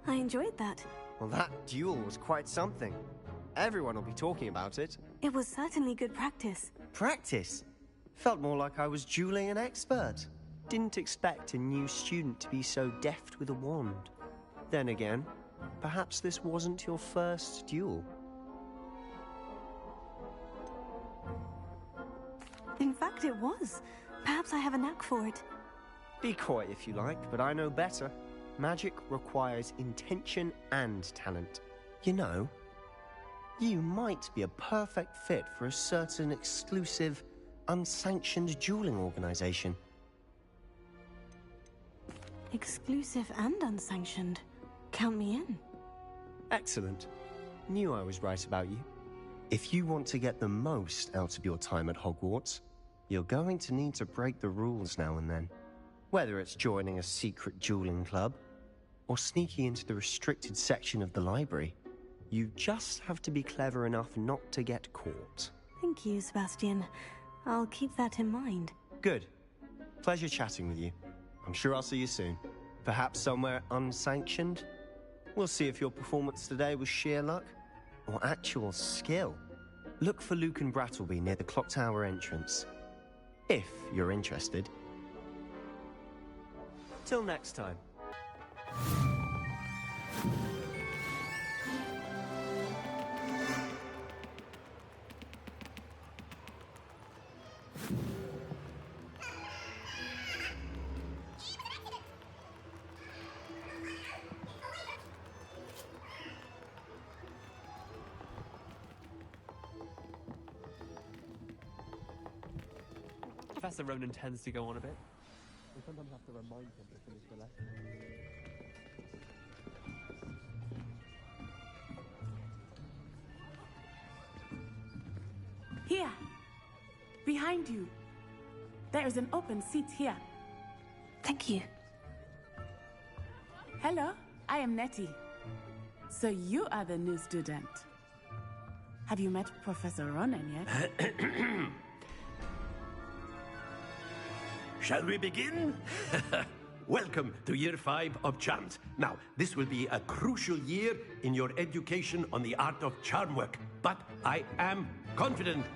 I enjoyed that.
Well, that duel was quite something. Everyone will be talking about it.
It was certainly good practice.
Practice? Felt more like I was dueling an expert. Didn't expect a new student to be so deft with a wand. Then again, perhaps this wasn't your first duel.
In fact, it was. Perhaps I have a knack for it.
Be coy if you like, but I know better. Magic requires intention and talent. You know, you might be a perfect fit for a certain exclusive, unsanctioned dueling organization.
Exclusive and unsanctioned. Count me in.
Excellent. Knew I was right about you. If you want to get the most out of your time at Hogwarts, you're going to need to break the rules now and then. Whether it's joining a secret dueling club, or sneaking into the restricted section of the library, you just have to be clever enough not to get caught.
Thank you, Sebastian. I'll keep that in mind.
Good. Pleasure chatting with you. I'm sure I'll see you soon. Perhaps somewhere unsanctioned? We'll see if your performance today was sheer luck or actual skill. Look for Luke and Brattleby near the clock tower entrance. If you're interested. Till next time.
Professor Ronan tends to go on a bit. We sometimes have to remind him to finish the lesson.
Here! Behind you! There is an open seat here.
Thank you.
Hello, I am Nettie. So you are the new student. Have you met Professor Ronan yet?
Shall we begin? Welcome to Year 5 of Charms. Now, this will be a crucial year in your education on the art of charm work, but I am confident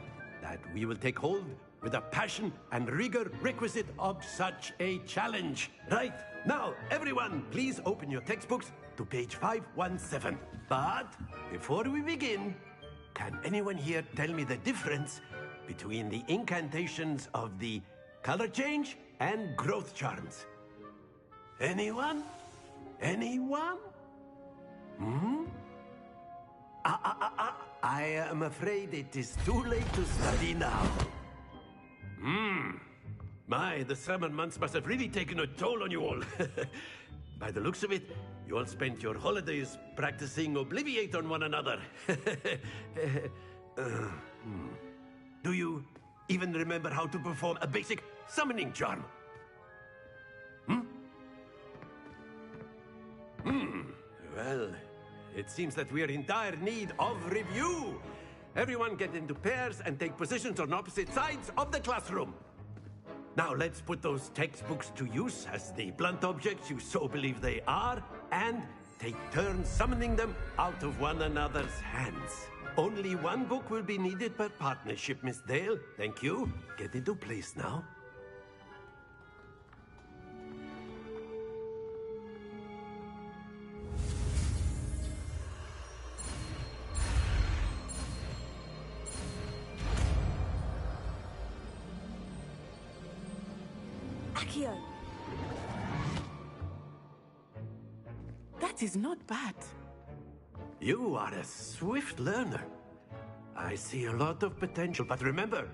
that we will take hold with the passion and rigor requisite of such a challenge. Right, now, everyone, please open your textbooks to page 517. But before we begin, can anyone here tell me the difference between the incantations of the color change and growth charms? Anyone? Anyone? I am afraid it is too late to study now. My, the summer months must have really taken a toll on you all. By the looks of it, you all spent your holidays practicing Obliviate on one another. Do you even remember how to perform a basic summoning charm? Well, it seems that we are in dire need of review. Everyone get into pairs and take positions on opposite sides of the classroom. Now let's put those textbooks to use as the blunt objects you so believe they are, and take turns summoning them out of one another's hands. Only one book will be needed per partnership, Miss Dale. Thank you. Get into place now.
Accio.
That is not bad.
You are a swift learner. I see a lot of potential, but remember,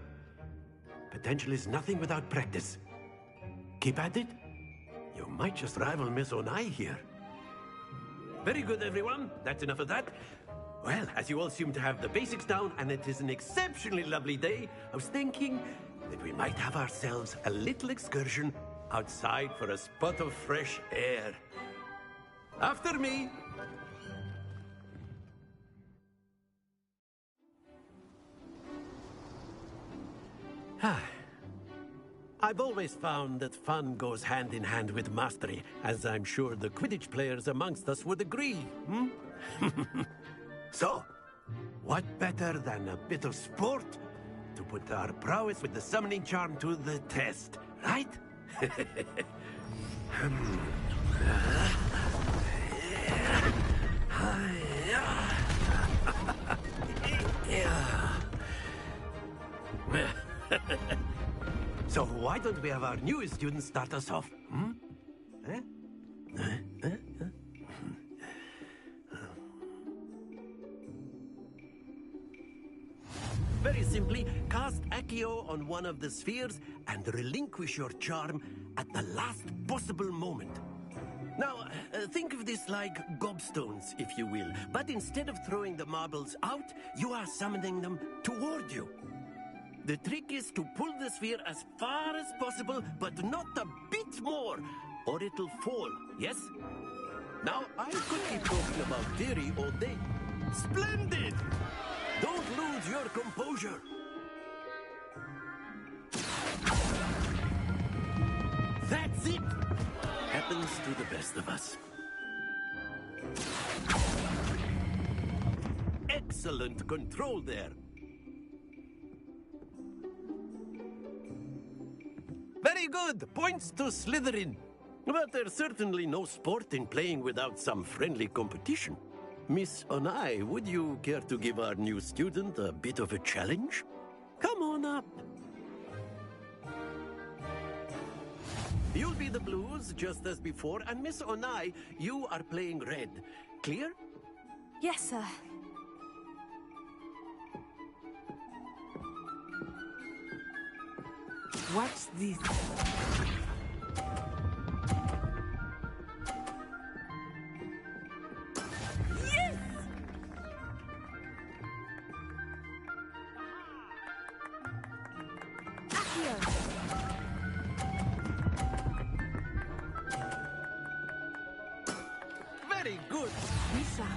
potential is nothing without practice. Keep at it. You might just rival Miss Onai here. Very good, everyone. That's enough of that. Well, as you all seem to have the basics down, and it is an exceptionally lovely day, I was thinking that we might have ourselves a little excursion outside for a spot of fresh air. After me. I've always found that fun goes hand in hand with mastery, as I'm sure the Quidditch players amongst us would agree, hmm? So, what better than a bit of sport to put our prowess with the summoning charm to the test, right? So why don't we have our newest student start us off? Hmm? Very simply, cast Accio on one of the spheres and relinquish your charm at the last possible moment. Now, think of this like gobstones, if you will. But instead of throwing the marbles out, you are summoning them toward you. The trick is to pull the sphere as far as possible, but not a bit more, or it'll fall, yes? Now, I could keep talking about theory all day. Splendid! Don't lose your composure. That's it! Happens to the best of us. Excellent control there. Very good! Points to Slytherin. But there's certainly no sport in playing without some friendly competition. Miss Onai, would you care to give our new student a bit of a challenge? Come on up. You'll be the blues, just as before, and Miss Onai, you are playing red. Clear?
Yes, sir.
Watch this.
Yes! Accio!
Very good.
Lisa.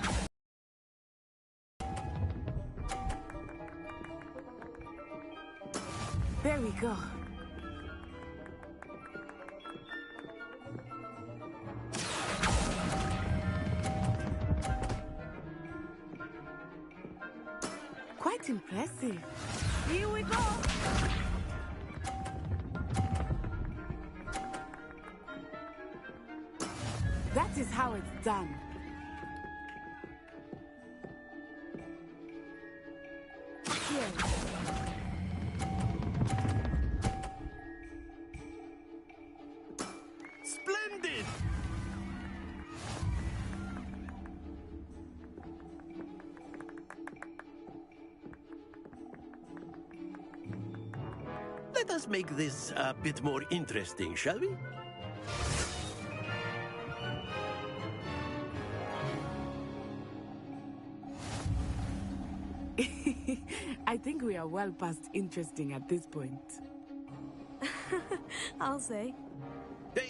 There we go. Quite impressive.
Here we go!
That is how it's done. Here.
Splendid! Let us make this a bit more interesting, shall we?
I think we are well past interesting at this point.
I'll say.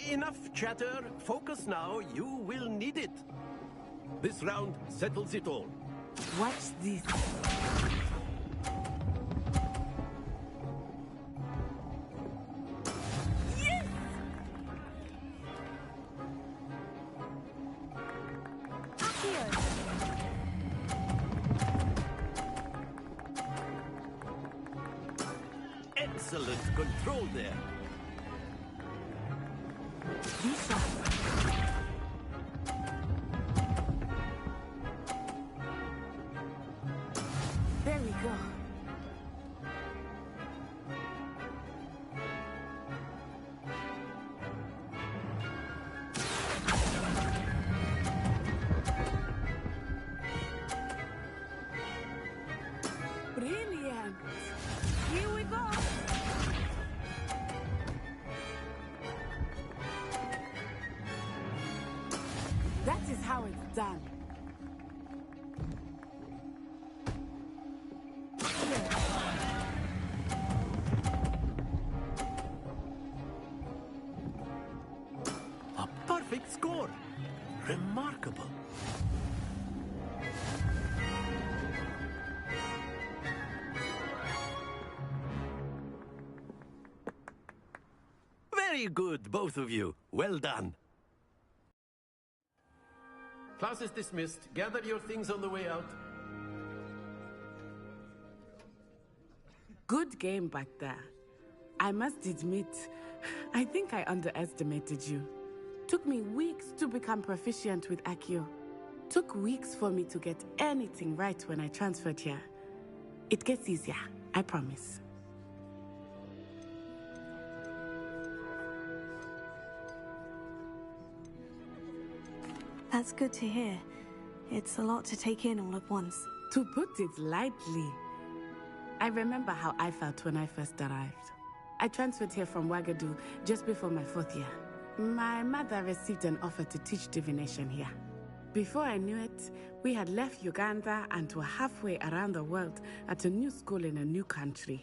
Enough chatter. Focus now. You will need it. This round settles it all.
Watch this.
Yes! Accio!
Excellent control there.
Lisa. There we go. Brilliant.
Here we go!
That is how it's done.
A perfect score. Remarkable. Very good, both of you. Well done. Class is dismissed. Gather your things on the way out.
Good game back there. I must admit, I think I underestimated you. Took me weeks to become proficient with Accio. Took weeks for me to get anything right when I transferred here. It gets easier, I promise.
That's good to hear. It's a lot to take in all at once.
To put it lightly, I remember how I felt when I first arrived. I transferred here from Wagadu just before my 4th year. My mother received an offer to teach divination here. Before I knew it, we had left Uganda and were halfway around the world at a new school in a new country.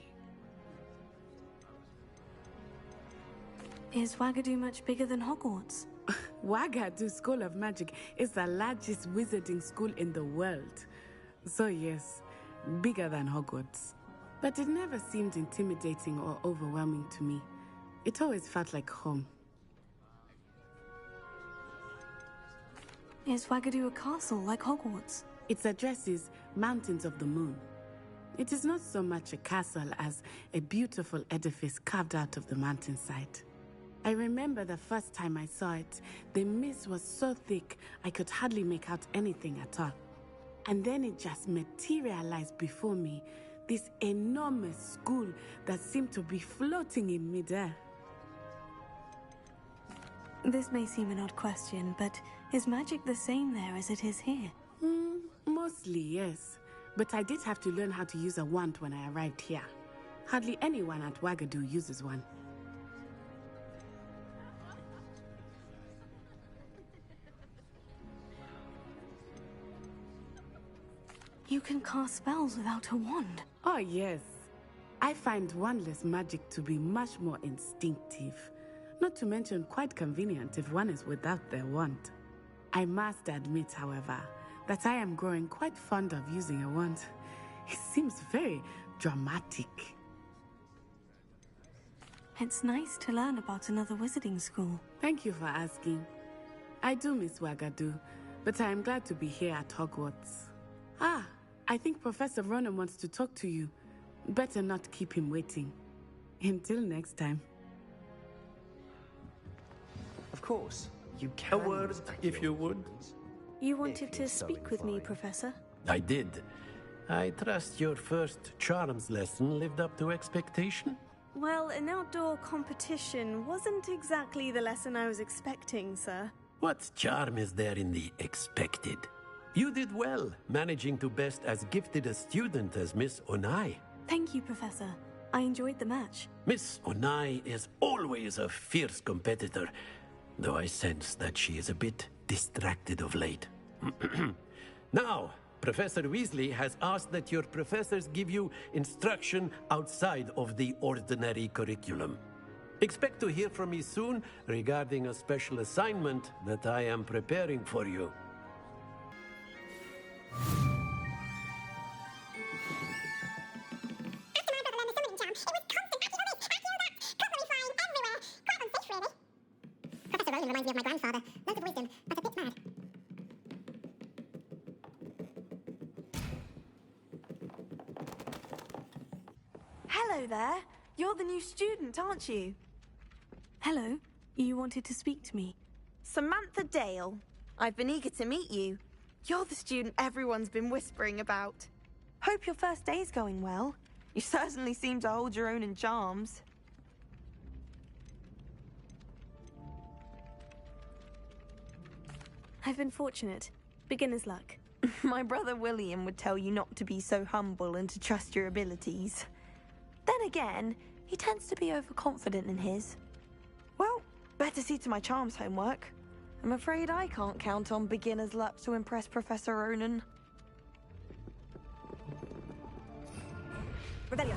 Is Wagadu much bigger than Hogwarts?
Wagadu School of Magic is the largest wizarding school in the world. So yes, bigger than Hogwarts. But it never seemed intimidating or overwhelming to me. It always felt like home.
Is Wagadu a castle like Hogwarts?
Its address is Mountains of the Moon. It is not so much a castle as a beautiful edifice carved out of the mountainside. I remember the first time I saw it, the mist was so thick I could hardly make out anything at all. And then it just materialized before me, this enormous school that seemed to be floating in midair.
This may seem an odd question, but is magic the same there as it is here?
Mostly, yes. But I did have to learn how to use a wand when I arrived here. Hardly anyone at Wagadu uses one.
You can cast spells without a wand.
Oh, yes. I find wandless magic to be much more instinctive. Not to mention quite convenient if one is without their wand. I must admit, however, that I am growing quite fond of using a wand. It seems very dramatic.
It's nice to learn about another wizarding school.
Thank you for asking. I do miss Wagadu, but I am glad to be here at Hogwarts. Ah, I think Professor Ronan wants to talk to you. Better not keep him waiting. Until next time.
Of course, you can.
A word, if you would.
You wanted to speak with me, Professor?
I did. I trust your first charms lesson lived up to expectation?
Well, an outdoor competition wasn't exactly the lesson I was expecting, sir.
What charm is there in the expected? You did well, managing to best as gifted a student as Miss Onai.
Thank you, Professor. I enjoyed the match.
Miss Onai is always a fierce competitor, though I sense that she is a bit distracted of late. Now, Professor Weasley has asked that your professors give you instruction outside of the ordinary curriculum. Expect to hear from me soon regarding a special assignment that I am preparing for you.
Professor Ronan reminds me of my grandfather. Loads of wisdom, but a bit mad.
Hello there. You're the new student, aren't you?
Hello. You wanted to speak to me?
Samantha Dale. I've been eager to meet you. You're the student everyone's been whispering about. Hope your first day's going well. You certainly seem to hold your own in charms.
I've been fortunate. Beginner's luck.
My brother William would tell you not to be so humble and to trust your abilities. Then again, he tends to be overconfident in his. Well, better see to my charms homework. I'm afraid I can't count on beginner's luck to impress Professor Ronan. Revelio.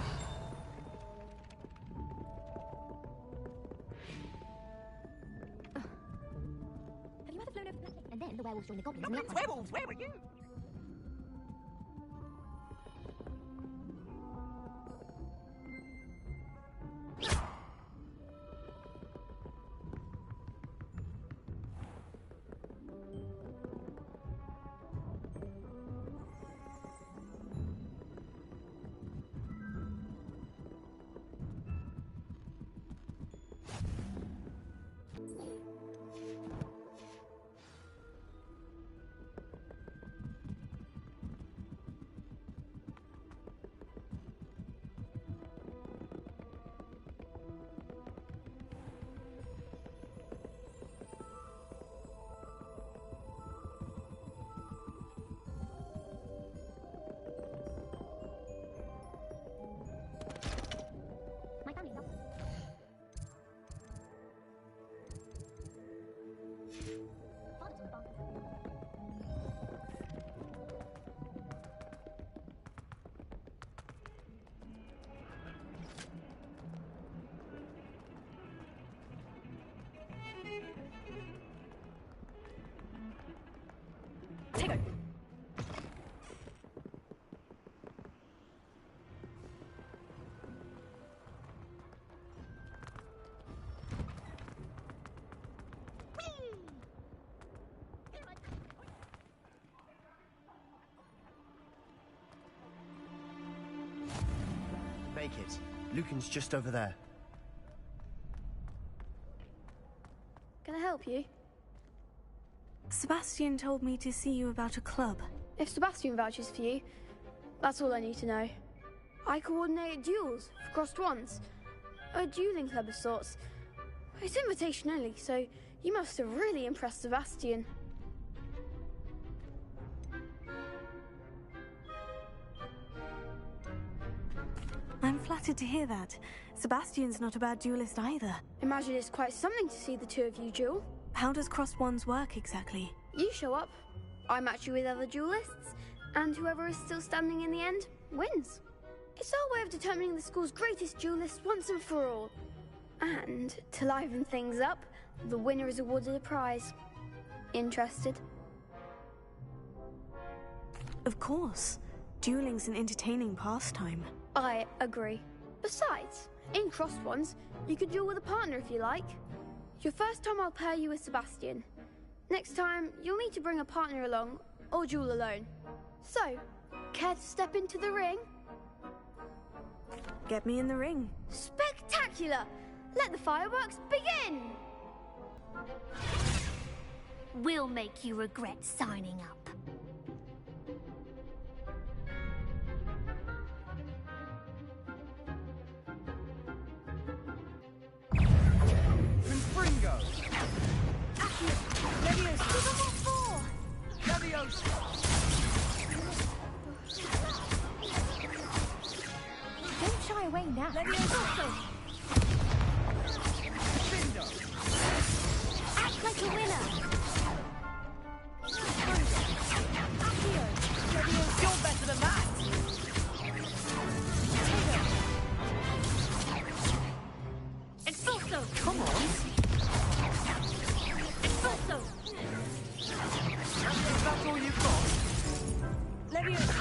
Have you ever flown over
And then the werewolves joined the goblins.
Goblins, werewolves, where were you?
My family's not. Father's on the bar.
Take it.
Make it. Lucan's just over there.
Can I help you?
Sebastian told me to see you about a club.
If Sebastian vouches for you, that's all I need to know. I coordinate duels for crossed wands. A dueling club of sorts. It's invitation only, so you must have really impressed Sebastian.
I'm flattered to hear that. Sebastian's not a bad duelist either.
Imagine it's quite something to see the two of you duel.
How does crossed wands work exactly?
You show up, I match you with other duelists, and whoever is still standing in the end wins. It's our way of determining the school's greatest duelist once and for all. And to liven things up, the winner is awarded a prize. Interested?
Of course. Dueling's an entertaining pastime.
I agree. Besides, in crossed ones, you could duel with a partner if you like. Your first time I'll pair you with Sebastian. Next time, you'll need to bring a partner along, or duel alone. So, care to step into the ring?
Get me in the ring.
Spectacular! Let the fireworks begin!
We'll make you regret signing up.
Confringo!
Leviosa! Leviosa!
Don't shy away now.
Leviosa!
Act like a winner.
You're better than that!
Expulso!
Come on!
Expulso!
That's all you've got? Leviosa!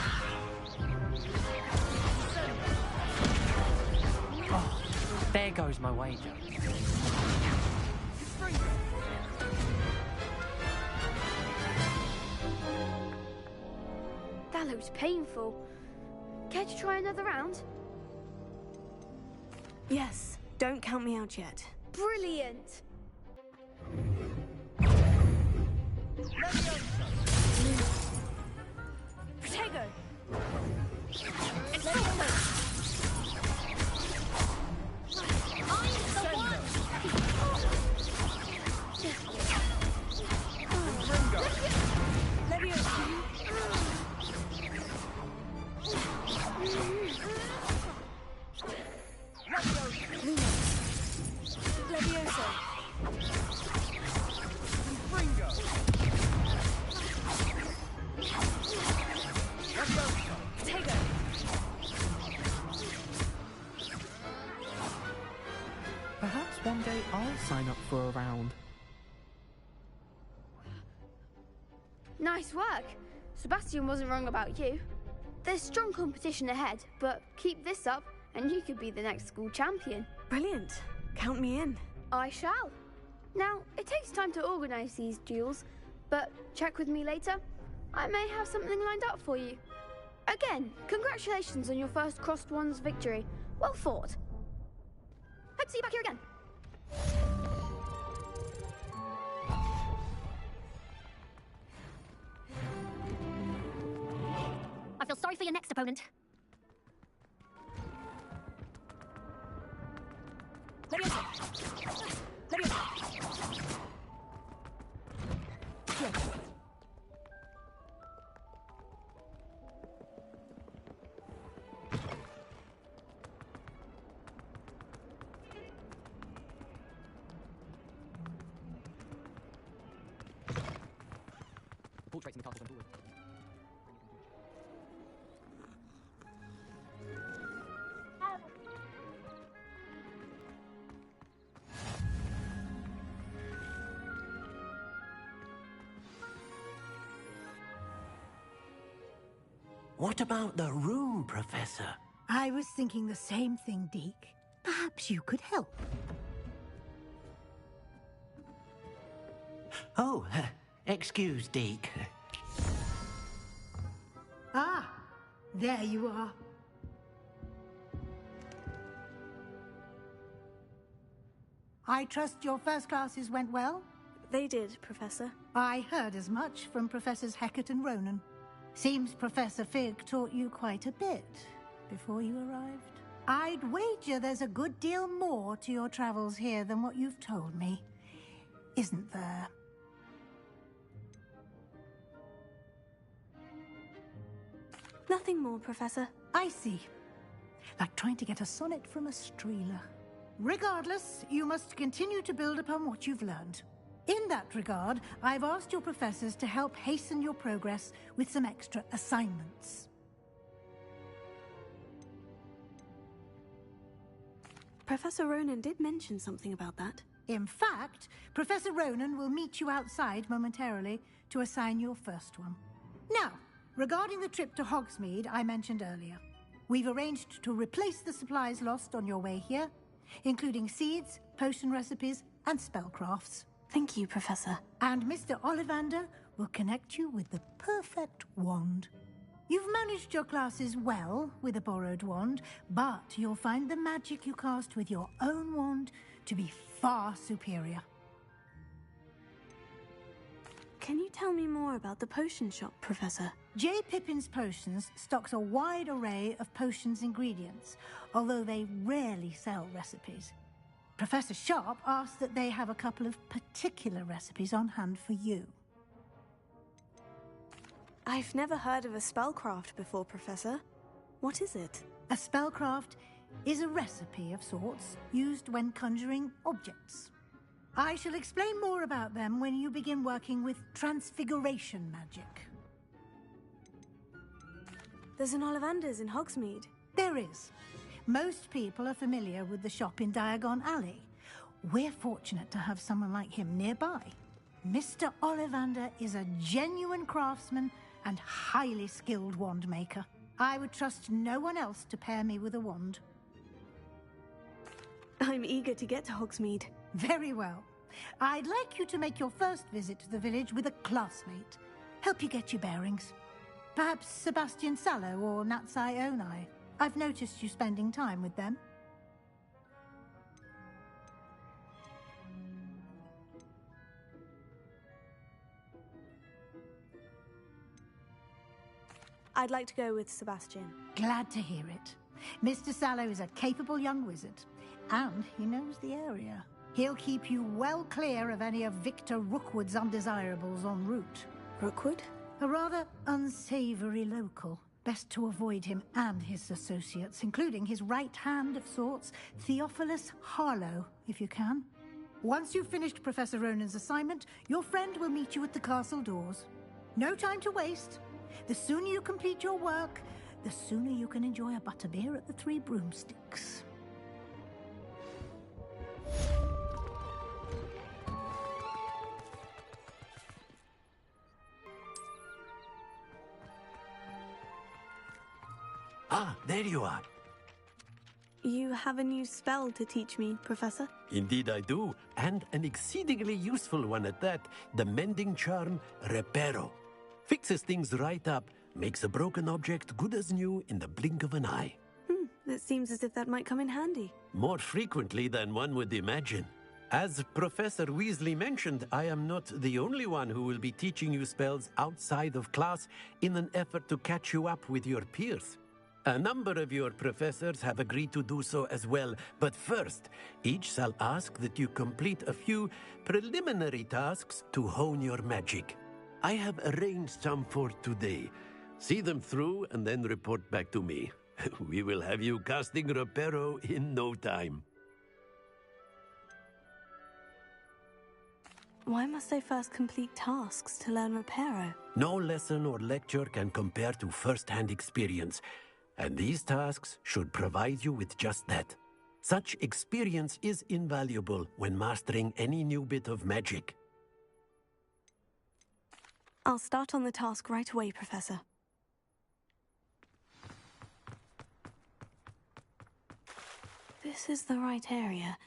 Oh, there goes my wager.
That looks painful. Care to try another round?
Yes, don't count me out yet.
Brilliant!
Protego! Leviosa!
Nice work. Sebastian wasn't wrong about you. There's strong competition ahead, but keep this up and you could be the next school champion.
Brilliant. Count me in.
I shall. Now, it takes time to organise these duels, but check with me later. I may have something lined up for you. Again, congratulations on your first Crossed Wands victory. Well fought. Hope to see you back here again.
I feel sorry for your next opponent.
Portraits in the castles and doors.
What about the room, Professor?
I was thinking the same thing, Deke. Perhaps you could help.
Oh, excuse, Deke.
Ah, there you are. I trust your first classes went well?
They did, Professor.
I heard as much from Professors Hecat and Ronan. Seems Professor Fig taught you quite a bit before you arrived. I'd wager there's a good deal more to your travels here than what you've told me. Isn't there?
Nothing more, Professor.
I see. Like trying to get a sonnet from a streeler. Regardless, you must continue to build upon what you've learned. In that regard, I've asked your professors to help hasten your progress with some extra assignments.
Professor Ronan did mention something about that.
In fact, Professor Ronan will meet you outside momentarily to assign your first one. Now, regarding the trip to Hogsmeade I mentioned earlier, we've arranged to replace the supplies lost on your way here, including seeds, potion recipes, and spellcrafts.
Thank you, Professor.
And Mr. Ollivander will connect you with the perfect wand. You've managed your classes well with a borrowed wand, but you'll find the magic you cast with your own wand to be far superior.
Can you tell me more about the potion shop, Professor?
J. Pippin's Potions stocks a wide array of potions ingredients, although they rarely sell recipes. Professor Sharp asked that they have a couple of particular recipes on hand for you.
I've never heard of a spellcraft before, Professor. What is it?
A spellcraft is a recipe of sorts used when conjuring objects. I shall explain more about them when you begin working with transfiguration magic.
There's an Ollivander's in Hogsmeade.
There is. Most people are familiar with the shop in Diagon Alley. We're fortunate to have someone like him nearby. Mr. Ollivander is a genuine craftsman and highly skilled wand maker. I would trust no one else to pair me with a wand.
I'm eager to get to Hogsmeade.
Very well. I'd like you to make your first visit to the village with a classmate. Help you get your bearings. Perhaps Sebastian Sallow or Natsai Onai. I've noticed you spending time with them.
I'd like to go with Sebastian.
Glad to hear it. Mr. Sallow is a capable young wizard, and he knows the area. He'll keep you well clear of any of Victor Rookwood's undesirables en route.
Rookwood?
A rather unsavory local. Best to avoid him and his associates, including his right hand of sorts, Theophilus Harlow, if you can. Once you've finished Professor Ronan's assignment, your friend will meet you at the castle doors. No time to waste. The sooner you complete your work, the sooner you can enjoy a butterbeer at the Three Broomsticks.
Ah, there you are.
You have a new spell to teach me, Professor?
Indeed I do, and an exceedingly useful one at that. The mending charm, Reparo. Fixes things right up, makes a broken object good as new in the blink of an eye.
It seems as if that might come in handy.
More frequently than one would imagine. As Professor Weasley mentioned, I am not the only one who will be teaching you spells outside of class in an effort to catch you up with your peers. A number of your professors have agreed to do so as well, but first, each shall ask that you complete a few preliminary tasks to hone your magic. I have arranged some for today. See them through and then report back to me. We will have you casting Reparo in no time.
Why must I first complete tasks to learn Reparo?
No lesson or lecture can compare to first-hand experience, and these tasks should provide you with just that. Such experience is invaluable when mastering any new bit of magic.
I'll start on the task right away, Professor. This is the right area.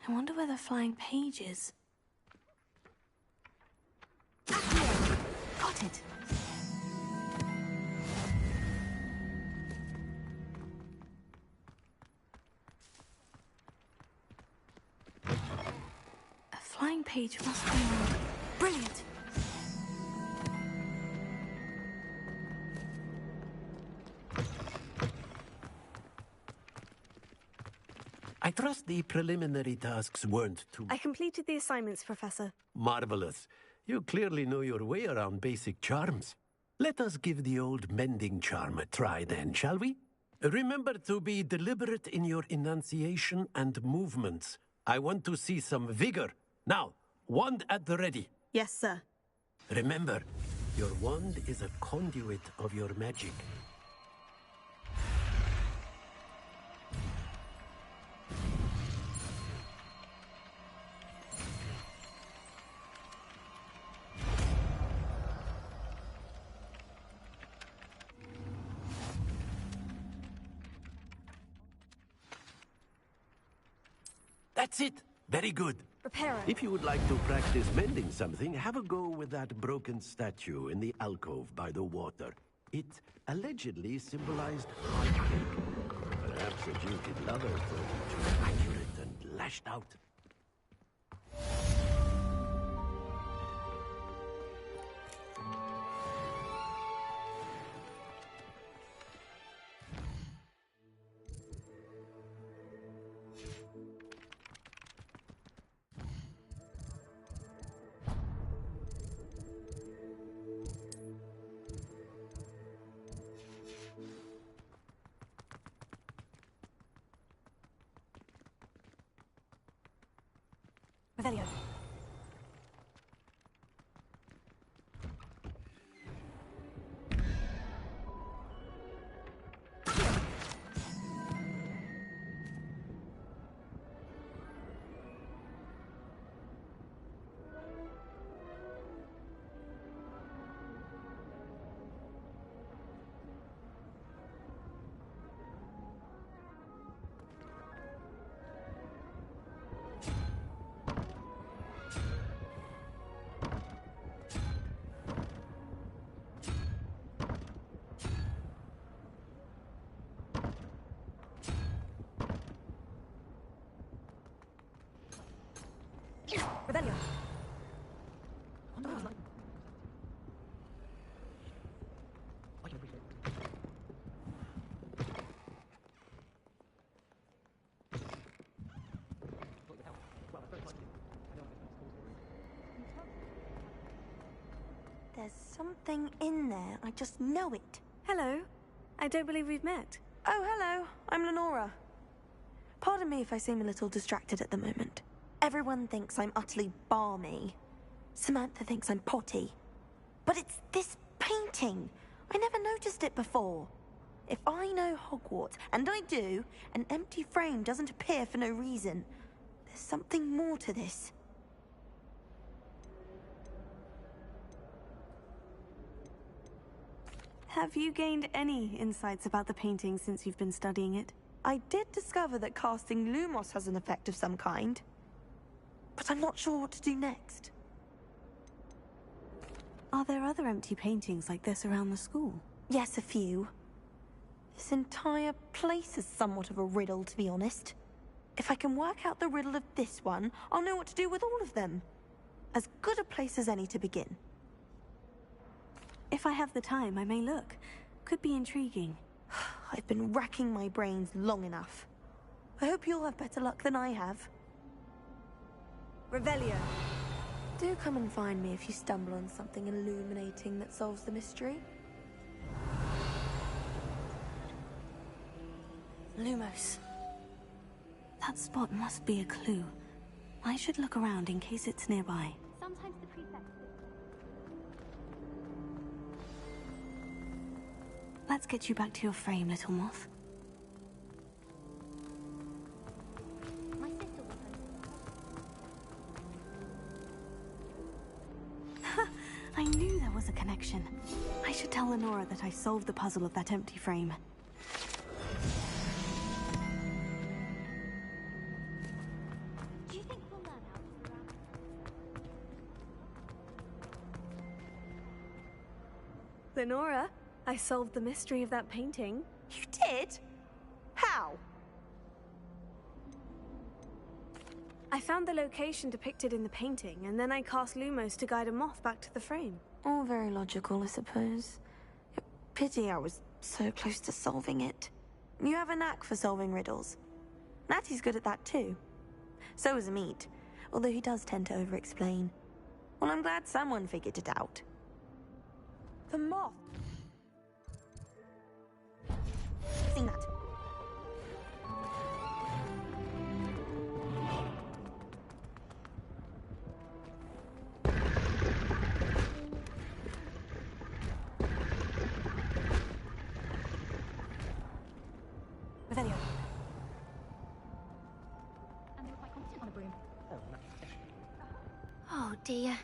I wonder where the flying page is. Got it. A flying page must be on. Brilliant.
I trust the preliminary tasks weren't too...
I completed the assignments, Professor.
Marvelous. You clearly know your way around basic charms. Let us give the old mending charm a try then, shall we? Remember to be deliberate in your enunciation and movements. I want to see some vigor. Now, wand at the ready.
Yes, sir.
Remember, your wand is a conduit of your magic. That's it. Very good.
Reparo.
If you would like to practice mending something, have a go with that broken statue in the alcove by the water. It allegedly symbolized heartbreak. Perhaps a jilted lover thought it too accurate and lashed out.
Revelio. Revelio.
There's something in there. I just know it.
Hello. I don't believe we've met.
Oh, hello. I'm Lenora. Pardon me if I seem a little distracted at the moment. Everyone thinks I'm utterly balmy. Samantha thinks I'm potty. But it's this painting. I never noticed it before. If I know Hogwarts, and I do, an empty frame doesn't appear for no reason. There's something more to this.
Have you gained any insights about the painting since you've been studying it?
I did discover that casting Lumos has an effect of some kind, but I'm not sure what to do next.
Are there other empty paintings like this around the school?
Yes, a few. This entire place is somewhat of a riddle, to be honest. If I can work out the riddle of this one, I'll know what to do with all of them. As good a place as any to begin.
If I have the time, I may look. Could be intriguing.
I've been racking my brains long enough. I hope you'll have better luck than I have.
Revelio.
Do come and find me if you stumble on something illuminating that solves the mystery.
Lumos. That spot must be a clue. I should look around in case it's nearby.
Sometimes the prefect...
Let's get you back to your frame, little moth.
My sister will post.
I knew there was a connection. I should tell Lenora that I solved the puzzle of that empty frame.
Do you think we'll learn how to surround?
Lenora, I solved the mystery of that painting.
You did? How?
I found the location depicted in the painting, and then I cast Lumos to guide a moth back to the frame.
All very logical, I suppose. Pity I was so close to solving it. You have a knack for solving riddles. Natty's good at that too. So is Amit, although he does tend to over-explain. Well, I'm glad someone figured it out. The moth. Seen that.
Revelio.
And you're quite competent on a broom. Oh dear.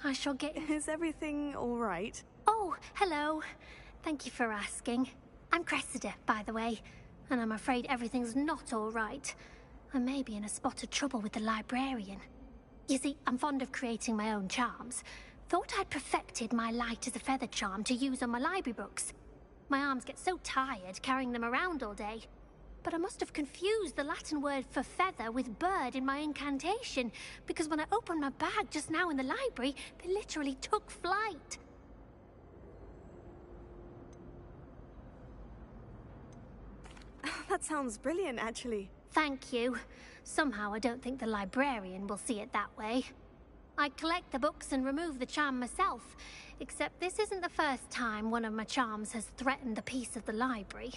I shall get...
Is everything all right?
Oh, hello. Thank you for asking. I'm Cressida, by the way, and I'm afraid everything's not all right. I may be in a spot of trouble with the librarian. You see, I'm fond of creating my own charms. Thought I'd perfected my light as a feather charm to use on my library books. My arms get so tired carrying them around all day. But I must have confused the Latin word for feather with bird in my incantation, because when I opened my bag just now in the library, they literally took flight.
That sounds brilliant, actually.
Thank you. Somehow I don't think the librarian will see it that way. I collect the books and remove the charm myself, except this isn't the first time one of my charms has threatened the peace of the library.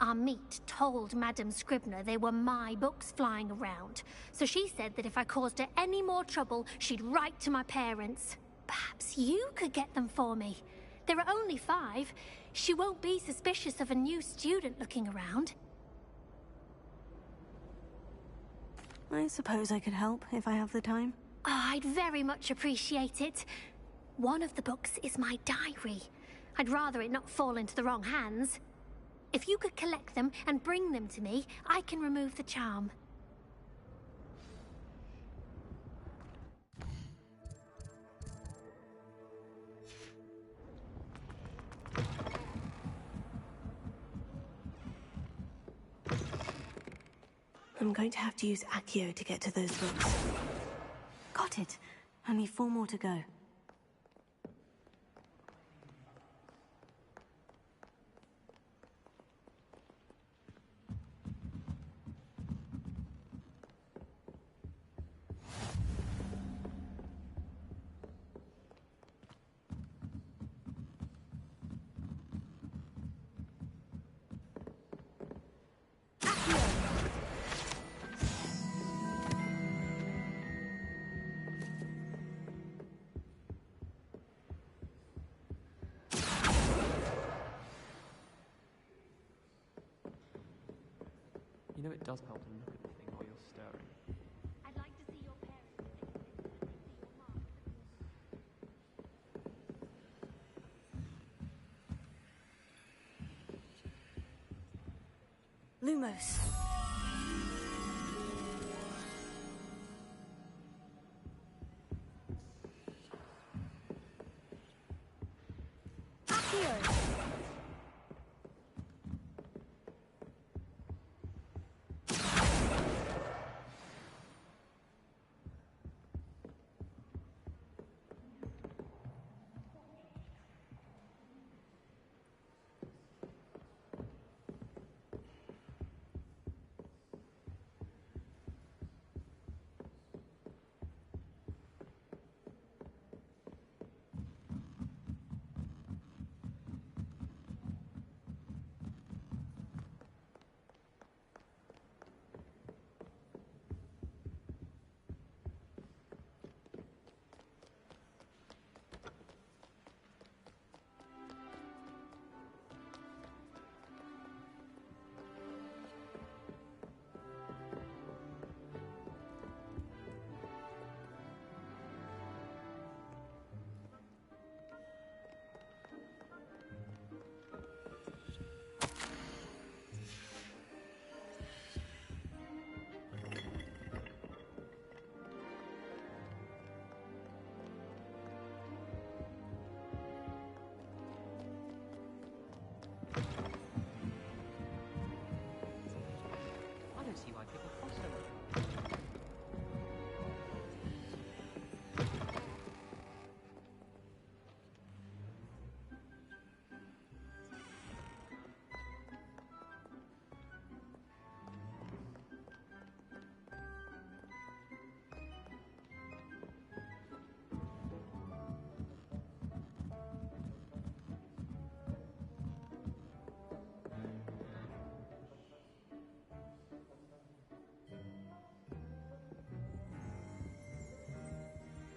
Amit told Madame Scribner they were my books flying around, so she said that if I caused her any more trouble, she'd write to my parents. Perhaps you could get them for me. There are only 5. She won't be suspicious of a new student looking around.
I suppose I could help if I have the time.
Oh, I'd very much appreciate it. One of the books is my diary. I'd rather it not fall into the wrong hands. If you could collect them and bring them to me, I can remove the charm.
I'm going to have to use Accio to get to those books. Got it. Only 4 more to go.
You know it does help to look at the thing while you're stirring.
I'd like to see your parents.
Lumos.
Accio.
I don't see why people fuss over it.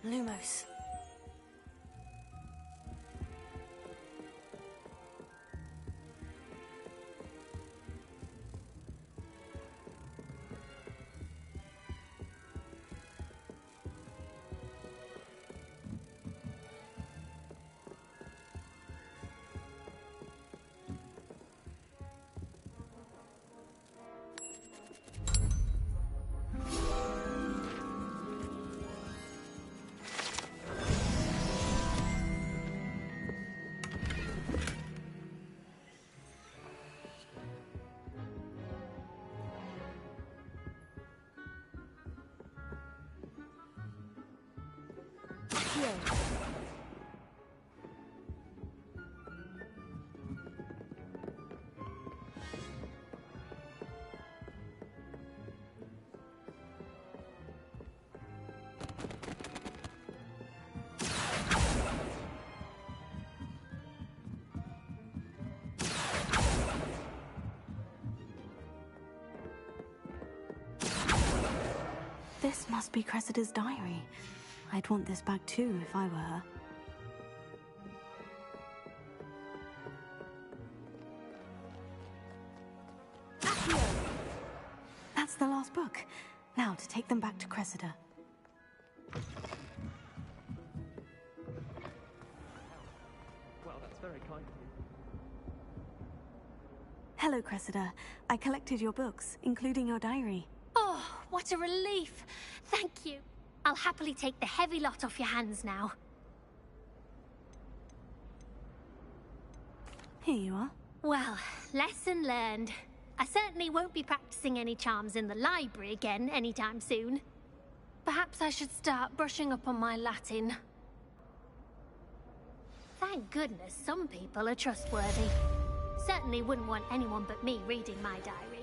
Lumos. This must be Cressida's diary. I'd want this back too if I were her. That's the last book. Now to take them back to Cressida.
Well, that's very kind of you.
Hello, Cressida. I collected your books, including your diary.
Oh, what a relief. Thank you. I'll happily take the heavy lot off your hands now.
Here you are.
Well, lesson learned. I certainly won't be practicing any charms in the library again anytime soon. Perhaps I should start brushing up on my Latin. Thank goodness some people are trustworthy. Certainly wouldn't want anyone but me reading my diary.